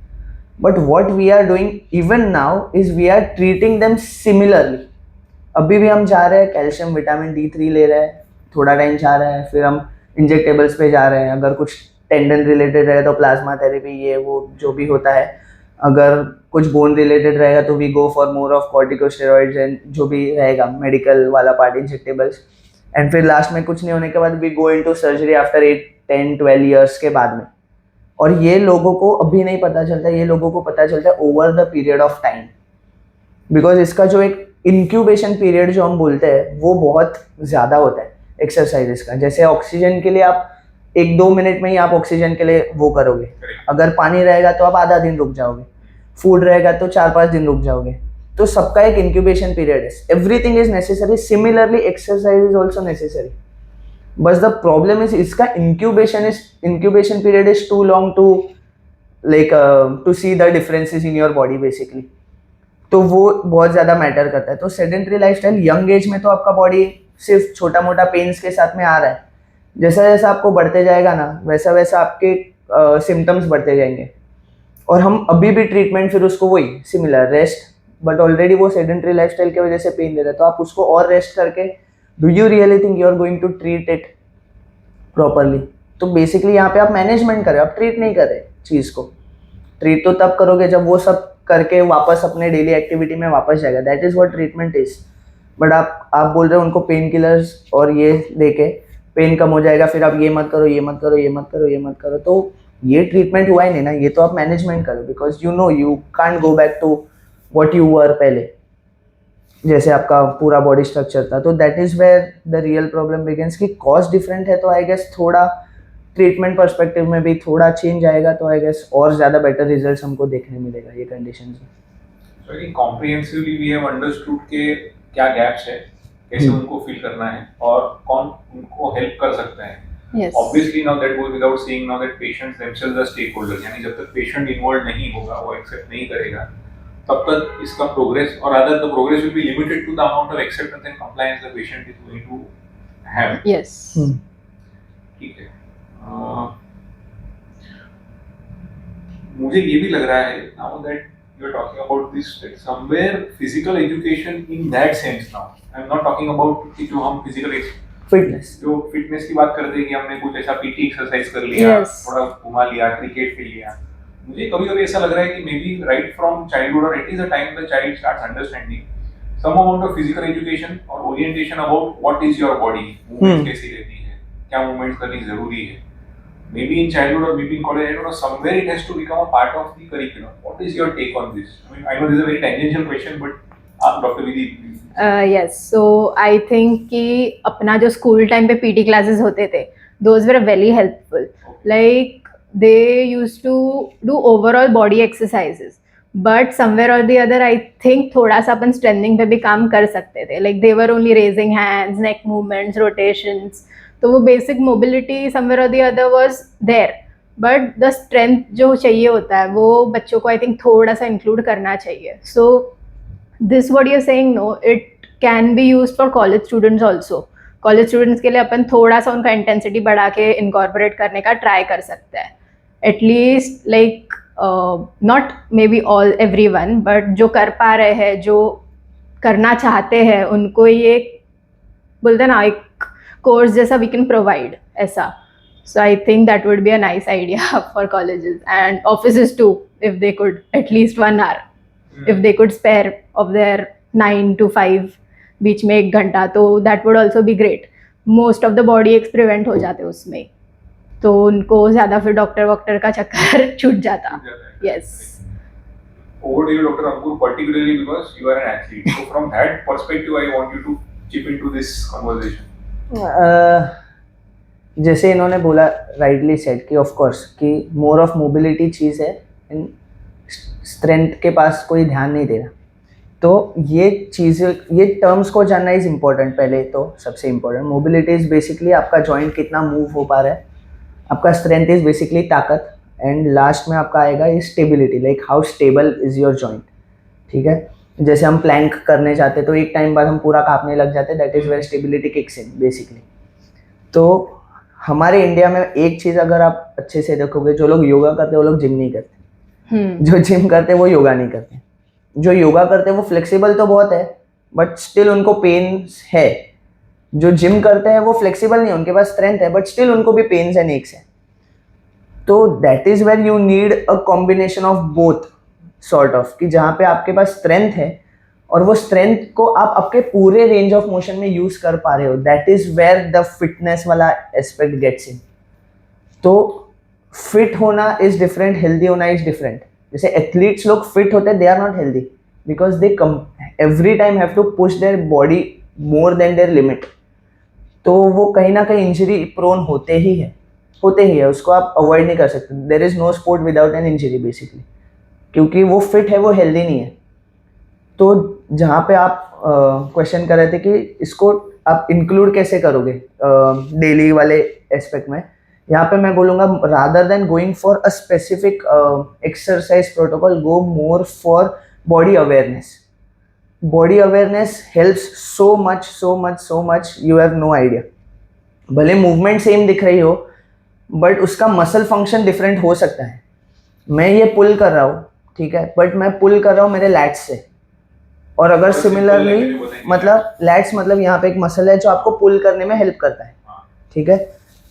But what we are doing even now is we are treating them similarly. अभी भी हम जा रहे हैं, कैल्शियम, विटामिन D3 ले रहे हैं, थोड़ा टाइम जा रहा है, फिर हम इंजेक्टेबल्स पे जा रहे हैं। अगर कुछ टेंडन रिलेटेड रहे तो प्लाज्मा थेरेपी, ये वो जो भी होता है। अगर कुछ बोन रिलेटेड रहेगा तो we go for more of corticosteroids and जो भी रहेगा मेडिकल वाला पार्ट, इंजेक्टेबल्स। एंड फिर लास्ट में कुछ नहीं होने के बाद we go into surgery after 8-10-12 years के बाद में। और ये लोगों को अभी नहीं पता चलता, ये लोगों को पता चलता है over the period of time, because इसका जो एक इंक्यूबेशन पीरियड जो हम बोलते हैं वो बहुत ज़्यादा होता है एक्सरसाइजेस का। जैसे ऑक्सीजन के लिए आप 1-2 मिनट में ही आप ऑक्सीजन के लिए वो करोगे, अगर पानी रहेगा तो आप आधा दिन रुक जाओगे, फूड रहेगा तो 4-5 दिन रुक जाओगे। तो सबका एक इंक्यूबेशन पीरियड है, everything is necessary, similarly exercise is also necessary. बस द प्रॉब्लम इज इसका incubation period is too long to like to see the differences in your body basically. तो वो बहुत ज़्यादा मैटर करता है। तो सेडेंटरी लाइफस्टाइल यंग एज में तो आपका बॉडी सिर्फ छोटा मोटा पेन्स के साथ में आ रहा है, जैसा जैसा आपको बढ़ते जाएगा ना वैसा वैसा आपके सिम्टम्स बढ़ते जाएंगे। और हम अभी भी ट्रीटमेंट फिर उसको वही सिमिलर रेस्ट, बट ऑलरेडी वो सेडेंटरी लाइफस्टाइल की वजह से पेन दे रहा है, तो आप उसको और रेस्ट करके do you really think you are going to treat it properly? तो बेसिकली यहाँ पे आप मैनेजमेंट कर रहे हो, आप ट्रीट नहीं कर रहे चीज़ को। ट्रीट तो तब करोगे जब वो सब करके वापस अपने डेली एक्टिविटी में वापस जाएगा, that is what treatment is. But आप बोल रहे हो उनको पेन किलर्स और ये देके पेन कम हो जाएगा, फिर आप ये मत करो, ये मत करो, ये मत करो, ये मत करो, तो ये ट्रीटमेंट हुआ ही नहीं ना। ये तो आप मैनेजमेंट करो, because you know you can't go back to what you were पहले, जैसे आपका पूरा बॉडी स्ट्रक्चर था। तो that is where the real problem begins कि कॉस्ट डिफरेंट है, तो आई गेस थोड़ा ट्रीटमेंट पर्सपेक्टिव में भी थोड़ा चेंज आएगा, तो आई गेस और ज़्यादा बेटर रिजल्ट्स हमको देखने मिलेगा ये कंडीशंस में। So I think comprehensively we have understood के क्या gaps है, कैसे उनको fill करना है और कौन उनको help कर सकता है। Yes. Obviously now that goes without saying now that patients themselves are stakeholders, यानी जब तक patient involved नहीं होगा, वो accept नहीं करेगा, तब तक इसका progress or rather the progress will be limited to the amount of acceptance and compliance the patient is going to have. Yes. ठीक है। मुझे ये भी लग रहा है now that you're talking about this that somewhere physical education in that sense now, I'm not talking about कि जो हम physical फिटनेस, जो फिटनेस की बात करते हैं कि हमने कुछ ऐसा पीटी एक्सरसाइज कर लिया, Yes. थोड़ा घुमा लिया, क्रिकेट खेल लिया। मुझे कभी-कभी ऐसा लग रहा है कि maybe right from childhood और at is the time the child starts understanding some amount of physical education और orientation about what is your body, movement कैसी रहती है, क्या मूवमेंट करनी जरूरी है। Maybe in childhood or maybe in college, I don't know, somewhere it has to become a part of the curriculum. What is your take on this? I mean, I know this is a very tangential question, but Dr. Vidhi, please. Yes, so I think कि अपना जो school time पे PT classes होते थे, those were very helpful. Like they used to do overall body exercises, but somewhere or the other I think थोड़ा सा अपन strengthening पे भी काम कर सकते थे. Like they were only raising hands, neck movements, rotations. तो वो बेसिक मोबिलिटी समवेयर और the other was there, but the strength जो चाहिए होता है वो बच्चों को आई थिंक थोड़ा सा इंक्लूड करना चाहिए. So this what you are saying, no, it can be used for college students also. College students के लिए अपन थोड़ा सा उनका इंटेंसिटी बढ़ा के इनकॉर्पोरेट करने का ट्राई कर सकते हैं. At least like not may be all everyone, but जो कर पा रहे हैं, जो करना चाहते हैं, उनको ये बोलते हैं ना एक कोर्स जैसा वी कैन प्रोवाइड ऐसा. So I think that would be a nice idea for colleges and offices too, if they could at least 1 hour, if they could spare off their 9 to 5 बीच में 1 घंटा, तो that would also be great. Most of the body aches prevent हो जाते उसमें, तो उनको ज़्यादा फिर डॉक्टर का चक्कर छूट जाता. Yes. Over to you, Dr. Ankur, particularly because you are an athlete. So from that perspective, I want you to chip into this conversation. जैसे इन्होंने बोला, राइटली सेड कि ऑफ कोर्स कि मोर ऑफ मोबिलिटी चीज़ है, इन स्ट्रेंथ के पास कोई ध्यान नहीं दे रहा। तो ये चीज़ें, ये टर्म्स को जानना इज़ इम्पोर्टेंट। पहले तो सबसे इम्पोर्टेंट मोबिलिटी इज़ बेसिकली आपका जॉइंट कितना मूव हो पा रहा है, आपका स्ट्रेंथ इज़ बेसिकली ताकत, एंड लास्ट में आपका आएगा ये stability, like how stable is your joint. ठीक है, जैसे हम प्लैंक करने जाते तो एक टाइम बाद हम पूरा कांपने लग जाते, that is where stability kicks in basically. तो हमारे इंडिया में एक चीज़ अगर आप अच्छे से देखोगे, जो लोग योगा करते हैं वो लोग जिम नहीं करते, जो जिम करते हैं वो योगा नहीं करते। जो योगा करते हैं वो फ्लेक्सिबल तो बहुत है, बट स्टिल उनको पेन्स है। जो जिम करते हैं वो फ्लेक्सिबल नहीं है, उनके पास स्ट्रेंथ है, बट स्टिल उनको भी पेन्स एंड एक्स है। तो that is where you need a combination of both sort of, कि जहाँ पे आपके पास स्ट्रेंथ है और वो स्ट्रेंथ को आप आपके पूरे रेंज ऑफ मोशन में यूज कर पा रहे हो, that is where the fitness वाला एस्पेक्ट गेट्स इन। तो फिट होना इज डिफरेंट, हेल्दी होना इज डिफरेंट। जैसे एथलीट्स लोग फिट होते हैं, they are not healthy because they every time have to push their body more than their limit. तो वो कहीं ना कहीं इंजरी प्रोन होते ही है, उसको आप अवॉइड नहीं कर सकते। There is no sport without an injury basically, क्योंकि वो फिट है, वो हेल्दी नहीं है। तो जहाँ पे आप क्वेश्चन कर रहे थे कि इसको आप इंक्लूड कैसे करोगे डेली वाले एस्पेक्ट में, यहाँ पे मैं बोलूँगा rather than going for a specific exercise protocol, go more for body awareness. Body awareness helps so much, you have no idea. भले मूवमेंट सेम दिख रही हो, बट उसका मसल फंक्शन डिफरेंट हो सकता है। मैं ये पुल कर रहा हूँ, ठीक है, बट मैं पुल कर रहा हूँ मेरे लैट्स से, और अगर सिमिलरली मतलब लैट्स मतलब यहाँ पे एक मसल है जो आपको पुल करने में हेल्प करता है, ठीक है।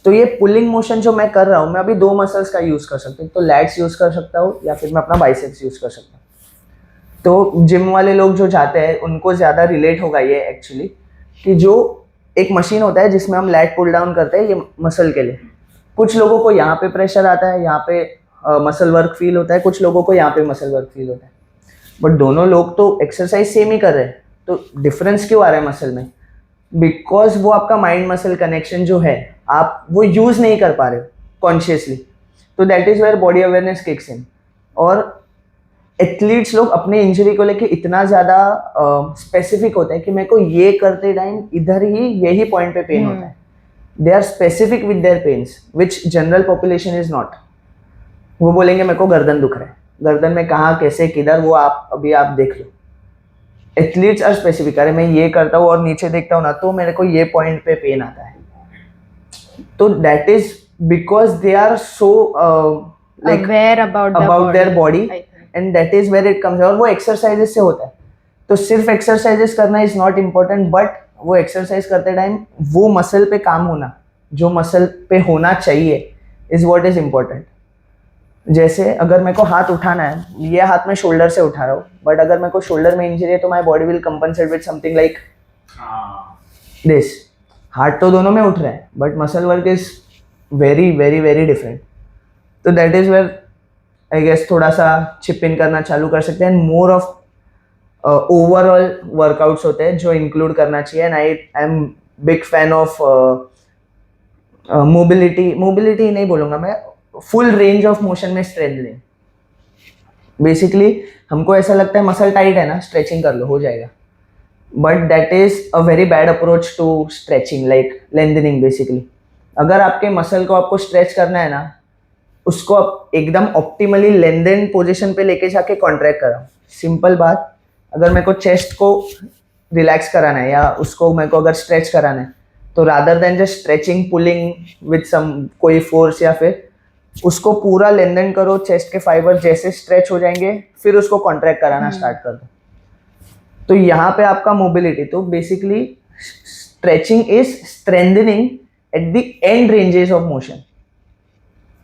तो ये पुलिंग मोशन जो मैं कर रहा हूँ, मैं अभी दो मसल्स का यूज कर सकता हूँ, तो लैट्स यूज कर सकता हूँ या फिर मैं अपना बाइसेप्स यूज कर सकता हूँ। तो जिम वाले लोग जो जाते हैं उनको ज़्यादा रिलेट होगा ये एक्चुअली, कि जो एक मशीन होता है जिसमें हम लैट पुल डाउन करते हैं ये मसल के लिए। कुछ लोगों को यहाँ पे प्रेशर आता है, यहाँ पे मसल वर्क फील होता है, कुछ लोगों को यहाँ पे मसल वर्क फील होता है, बट दोनों लोग तो एक्सरसाइज सेम ही कर रहे हैं। तो डिफरेंस क्यों आ रहा है मसल में? बिकॉज वो आपका माइंड मसल कनेक्शन जो है आप वो यूज नहीं कर पा रहे हो कॉन्शियसली। तो that is where body awareness kicks in. और एथलीट्स लोग अपने इंजरी को लेके इतना ज़्यादा स्पेसिफिक होता है कि मेरे को ये करते टाइम इधर ही यही पॉइंट पे पेन होता है। They are specific with their pains which general population is not. वो बोलेंगे मेरे को गर्दन दुख रहा है, गर्दन में कहाँ कैसे किधर वो आप अभी आप देख लो। एथलीट्स आर स्पेसिफिक, अरे मैं ये करता हूँ और नीचे देखता हूँ ना तो मेरे को ये पॉइंट पे पेन आता है। तो that is because they are so like aware about their body, and that is where it comes. और वो एक्सरसाइजेस से होता है। तो सिर्फ एक्सरसाइजेस करना इज नॉट इम्पोर्टेंट, बट वो एक्सरसाइज करते टाइम वो मसल पे काम होना जो मसल पे होना चाहिए इज व्हाट इज इम्पोर्टेंट। जैसे अगर मेरे को हाथ उठाना है, ये हाथ मैं शोल्डर से उठा रहा हूँ, बट अगर मेरे को शोल्डर में इंजरी है तो my body will compensate with something like this. Heart तो दोनों में उठ रहा है, but muscle work is very very very different. तो that is where I guess थोड़ा सा चिप इन करना चालू कर सकते हैं। मोर ऑफ ओवरऑल वर्कआउट्स होते हैं जो इंक्लूड करना चाहिए, and I am big fan of mobility नहीं बोलूँगा मैं, फुल रेंज ऑफ मोशन में स्ट्रेंथनिंग। बेसिकली हमको ऐसा लगता है मसल टाइट है ना, स्ट्रेचिंग कर लो हो जाएगा, but that is a very bad approach to stretching, like lengthening basically. अगर आपके मसल को आपको स्ट्रेच करना है ना, उसको आप एकदम ऑप्टिमली लेंथन पोजीशन पे लेके जाके कॉन्ट्रैक्ट कराओ। सिंपल बात, अगर मेरे को चेस्ट को रिलैक्स कराना है या उसको मेरे को अगर स्ट्रेच कराना है, तो rather than just stretching pulling with some कोई फोर्स, या फिर उसको पूरा लेंथन करो, चेस्ट के फाइबर जैसे स्ट्रेच हो जाएंगे फिर उसको कॉन्ट्रैक्ट कराना स्टार्ट कर दो। तो यहाँ पे आपका मोबिलिटी, तो basically stretching is strengthening at the end ranges of motion.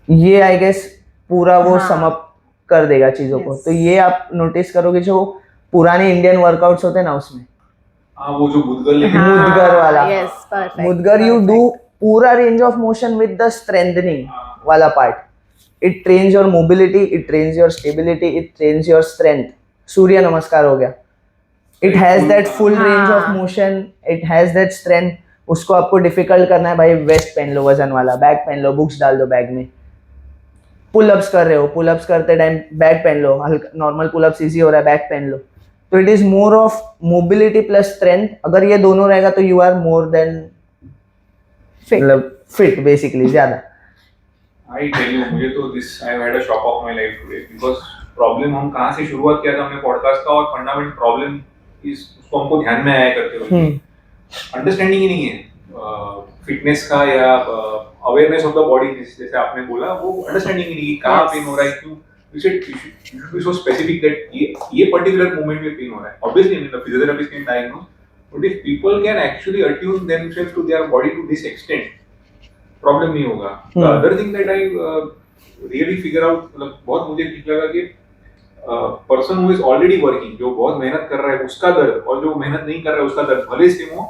ये आई गेस पूरा वो सम अप कर देगा चीजों को। तो ये आप नोटिस करोगे जो पुराने इंडियन वर्कआउट्स होते हैं ना उसमें, वो जो मुद्गर मुद्गर वाला, yes, perfect, मुद्गर यू डू पूरा range of motion with the strengthening वाला part. It trains your mobility, it trains your stability, it trains your strength. Surya Namaskar हो गया, it has that full range of motion, it has that strength. उसको आपको difficult करना है, भाई waste पहन लो वजन वाला, बैग पहन लो, बुक्स डाल दो बैग में। पुलअप्स कर रहे हो, पुलअप्स करते टाइम बैग पहन लो, हल्का नॉर्मल पुलअप्स इजी हो रहा है, बैग पहन लो। तो it is more of mobility plus strength. अगर ये दोनों रहेगा तो you are more than Fit. मतलब फिट बेसिकली ज्यादा। I tell you, मुझे तो this I have had a shock of my life today because problem हम कहाँ से शुरुआत किया था हमने पॉडकास्ट का, और फंडामेंटल प्रॉब्लम इस उसको हमको ध्यान में आया करते हुए अंडरस्टैंडिंग ही नहीं है फिटनेस का या अवेयरनेस ऑफ द बॉडी, जैसे आपने बोला, वो अंडरस्टैंडिंग ही नहीं कि कहाँ पेन हो रहा है, क्यों। You should be so specific that ये particular moment में पेन हो रहा है. Obviously, I mean, the physiotherapist can diagnose, but if people can actually attune themselves to their body to this extent, problem नहीं होगा. The other thing that I really figure out, मतलब बहुत मुझे ठीक लगा कि person who is already working, जो बहुत मेहनत कर रहा है उसका दर्द, और जो मेहनत नहीं कर रहा है उसका दर्द भले सेम हो,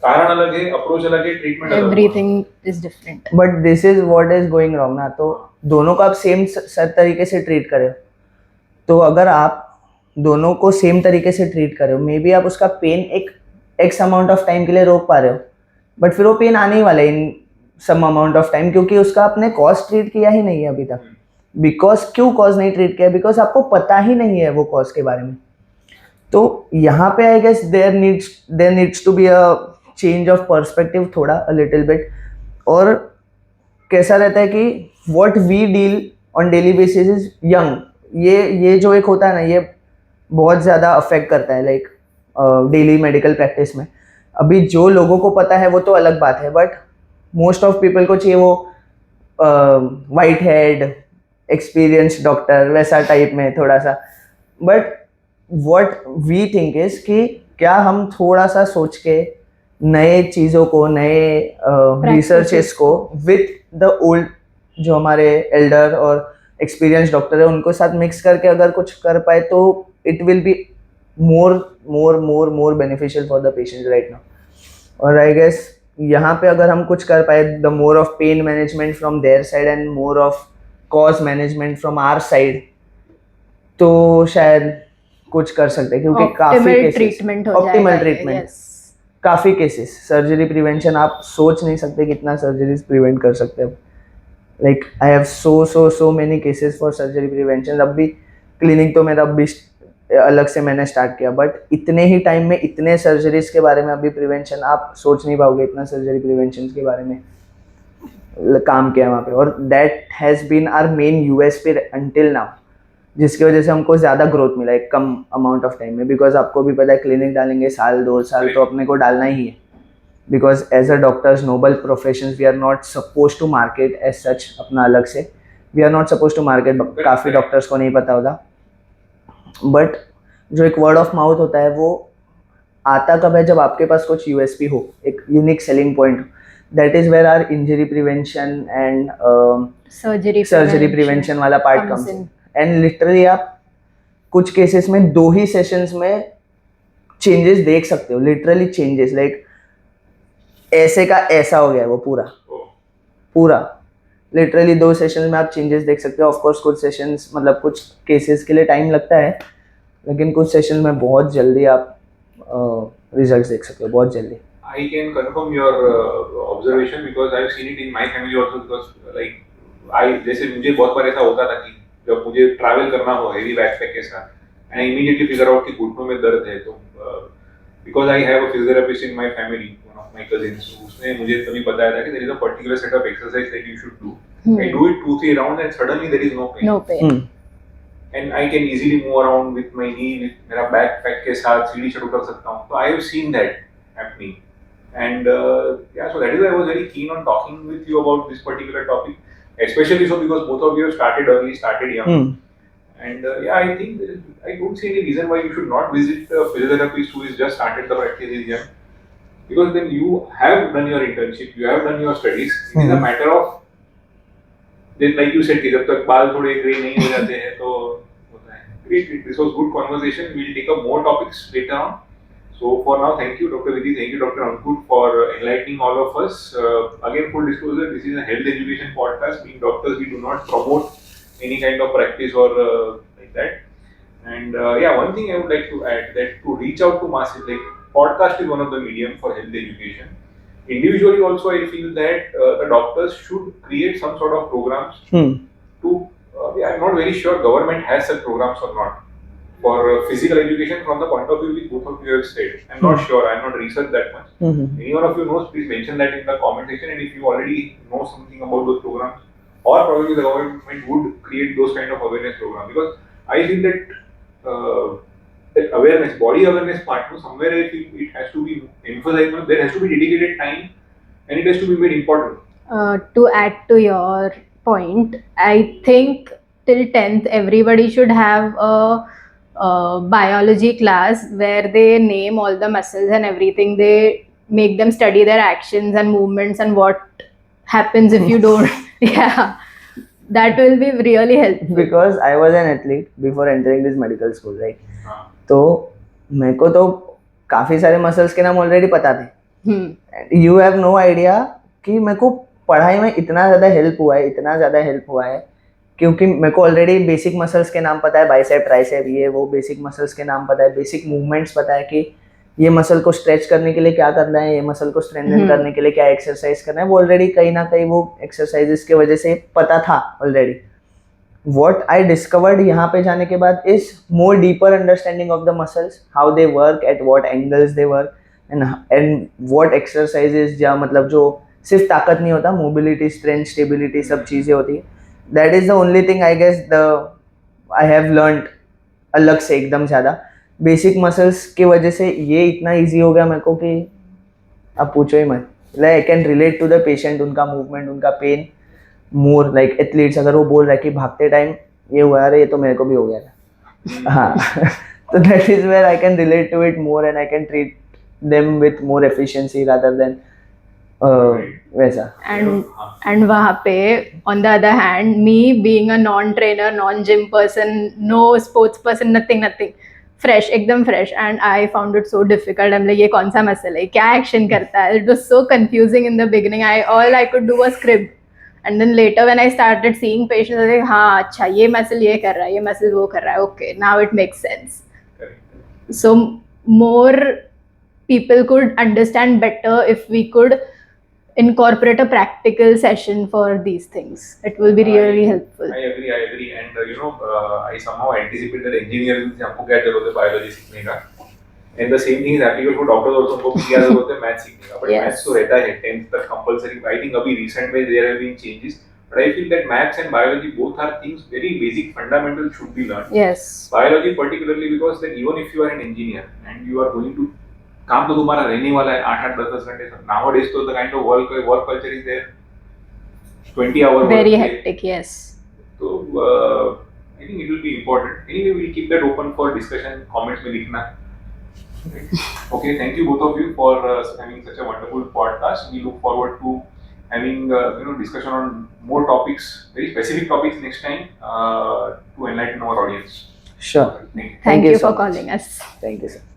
कारण अलग है, अप्रोच अलग है, ट्रीटमेंट अलग है. Everything is different. But this is what is going wrong ना. तो दोनों को आप सेम तरीके से ट्रीट करें, तो अगर आप दोनों को सेम तरीके से ट्रीट करें, मे बी आप उसका पेन एक एक्स अमाउंट ऑफ टाइम के लिए रोक पा रहे हो, बट फिर वो पेन आने ही वाला है इन सम अमाउंट ऑफ टाइम, क्योंकि उसका आपने कॉज ट्रीट किया ही नहीं है अभी तक. बिकॉज क्यों कॉज नहीं ट्रीट किया? बिकॉज आपको पता ही नहीं है वो कॉज के बारे में. तो यहाँ पे I guess there needs to be a change of perspective थोड़ा, अ लिटिल बिट. और कैसा रहता है कि what we deal on daily basis is young. ये जो एक होता है ना, ये बहुत ज़्यादा अफेक्ट करता है लाइक डेली मेडिकल प्रैक्टिस में. अभी जो लोगों को पता है वो तो अलग बात है, बट मोस्ट ऑफ पीपल को चाहिए वो वाइट हेड एक्सपीरियंस डॉक्टर वैसा टाइप में थोड़ा सा. But what we think is कि क्या हम थोड़ा सा सोच के नए चीज़ों को, नए रिसर्चेस को विथ द ओल्ड जो हमारे एल्डर और एक्सपीरियंस डॉक्टर है उनको साथ मिक्स करके अगर कुछ कर पाए, तो it will be more beneficial for the patient right now. और आई गेस यहाँ पे अगर हम कुछ कर पाए, the more of pain management from their side and more of cause management from our side, तो शायद कुछ कर सकते हैं. क्योंकि काफी ट्रीटमेंट ऑप्टिमल ट्रीटमेंट, काफी केसेस सर्जरी प्रिवेंशन, आप सोच नहीं सकते कितना सर्जरीज प्रिवेंट कर सकते हैं. Like I have so many cases for surgery prevention. अब भी क्लिनिक तो मेरा अभी अलग से मैंने स्टार्ट किया, बट इतने ही टाइम में इतने सर्जरीज के बारे में अभी प्रिवेंशन, आप सोच नहीं पाओगे इतना सर्जरी प्रिवेंशन के बारे में काम किया वहाँ पे. और that has been our main USP until now, जिसकी वजह से हमको ज़्यादा ग्रोथ मिला एक कम अमाउंट ऑफ टाइम में. बिकॉज आपको भी पता है क्लिनिक डालेंगे 1-2 साल तो अपने को डालना ही है. Because as a doctors noble profession we are not suppose to market as such अपना अलग से. We are not suppose to market. काफ़ी डॉक्टर्स को नहीं पता होता, बट जो एक वर्ड ऑफ माउथ होता है वो आता कब है? जब आपके पास कुछ यूएसपी हो, एक unique selling point. That is where our injury prevention and surgery prevention वाला part comes in. And literally आप कुछ केसेस में 2 ही सेशंस में चेंजेस देख सकते हो. लिटरली चेंजेस लाइक ऐसे का ऐसा हो गया वो पूरा लिटरली 2 सेशंस में आप चेंजेस देख सकते हो. ऑफ कोर्स कुछ सेशंस मतलब कुछ केसेस के लिए टाइम लगता है, लेकिन कुछ सेशन में बहुत जल्दी आप रिजल्ट्स देख सकते हो, बहुत जल्दी. I can confirm your observation because I've seen it in my family also. Because like जैसे मुझे बहुत बार ऐसा होता था कि जब मुझे ट्रैवल करना हो हेवी बैकपैक के साथ, and I immediately figure out कि घुटनों में दर्द है, तो because I have a physiotherapist in my family, one of my cousins, उसने मुझे तभी बताया था कि there is a particular set of exercise that you should do. I do it 2-3 rounds and suddenly there is no pain. And I can easily move around with my knee, with मेरा backpack के साथ सीढ़ी चढ़ कर सकता हूँ. तो I have seen that happening. And yeah, so that is why I was very keen on talking with you about this particular topic, especially so because both of you have started early, started young. And yeah, I think I don't see any reason why you should not visit a physiotherapist who is just started the practice is young, because then you have done your internship, you have done your studies. It is a matter of then, like you said, कि जब तक बाल थोड़े grey नहीं हो जाते हैं तो होता है. Great, this was good conversation. We will take up more topics later on. So for now, thank you, Dr. Vidhi, thank you, Dr. Ankur, for enlightening all of us. Again, full disclosure, this is a health education podcast. Being doctors, we do not promote any kind of practice or like that. And yeah, one thing I would like to add, that to reach out to masses, like podcast is one of the medium for health education. individually also I feel that the doctors should create some sort of programs to, I'm not very sure government has such programs or not, for physical education from the point of view which both of you have said. I'm not sure, I'm not researched that much. Any one of you knows, please mention that in the comment section, and if you already know something about those programs, or probably the government would create those kind of awareness programs, because I feel that awareness, body awareness part, somewhere I feel it has to be emphasized, there has to be dedicated time, and it has to be made important. To add to your point, I think till 10th, everybody should have a biology class where they name all the muscles and everything. They make them study their actions and movements and what happens if you don't. Yeah, that will be really helpful. Because I was an athlete before entering this medical school, right? हाँ. तो मेरे को तो काफ़ी सारे muscles के नाम already पता थे. यू हैव नो आइडिया कि मेरे को पढ़ाई में इतना ज़्यादा हेल्प हुआ है क्योंकि मेरे को ऑलरेडी बेसिक मसल्स के नाम पता है, बाइसेप ट्राइसेप, ये वो बेसिक मसल्स के नाम पता है, बेसिक मूवमेंट्स पता है कि ये मसल को स्ट्रेच करने के लिए क्या करना है, ये मसल को स्ट्रेंथन करने के लिए क्या एक्सरसाइज करना है, वो ऑलरेडी कहीं ना कहीं वो एक्सरसाइजेस की वजह से पता था ऑलरेडी. What I discovered यहाँ पे जाने के बाद is more deeper understanding of the muscles, how they work, at what angles they work, and what exercises, या मतलब जो सिर्फ ताकत नहीं होता, mobility, strength, stability, सब चीज़ें होती है. That is the only thing I guess I have learned अलग से एकदम ज़्यादा. बेसिक मसल्स की वजह से ये इतना ईजी हो गया मेरे को कि अब पूछो ही मत. I can relate to the patient, उनका मूवमेंट, उनका पेन मोर. लाइक एथलीट्स अगर वो बोल रहा है कि भागते टाइम ये हुआ, अरे ये तो मेरे को भी हो गया था. हाँ. तो that is where I can relate to it more and I can treat them with more efficiency rather than वैसा. And वहाँ पे on the other hand, me being a non-trainer, non-gym person, no sports person, nothing, fresh, एकदम fresh, and I found it so difficult. I'm like, ये कौन सा muscle है, क्या action करता है? It was so confusing in the beginning. All I could do was crib, and then later when I started seeing patients, I was like, हाँ अच्छा ये मसल ये कर रहा है, ये मसल वो कर रहा है, okay, now it makes sense. So more people could understand better if we could incorporate a practical session for these things. It will be really helpful. I agree, and I somehow anticipate that engineering से हमको क्या जरूरत है biology सीखने का, and the same thing is applicable for doctors also. हमको क्या जरूरत है math सीखने का, but Yes. maths तो रहता है 10th तक compulsory. I think अभी recent में there have been changes, but I feel that maths and biology both are things very basic, fundamental should be learned. Yes. Biology particularly because that even if you are an engineer and you are going to काम तो तुम्हारा रहने वाला है 8-8 10-10 घंटे. Nowadays तो the kind of work culture is there, 20-hour Very work day. hectic. Yes. So I think it will be important. Anyway, we'll keep that open for discussion. Comments में लिखना. Okay, thank you both of you for having such a wonderful podcast. We look forward to having discussion on more topics, very specific topics next time to enlighten our audience. Sure. Thank you. Thank you so for much. calling us. Thank you, sir.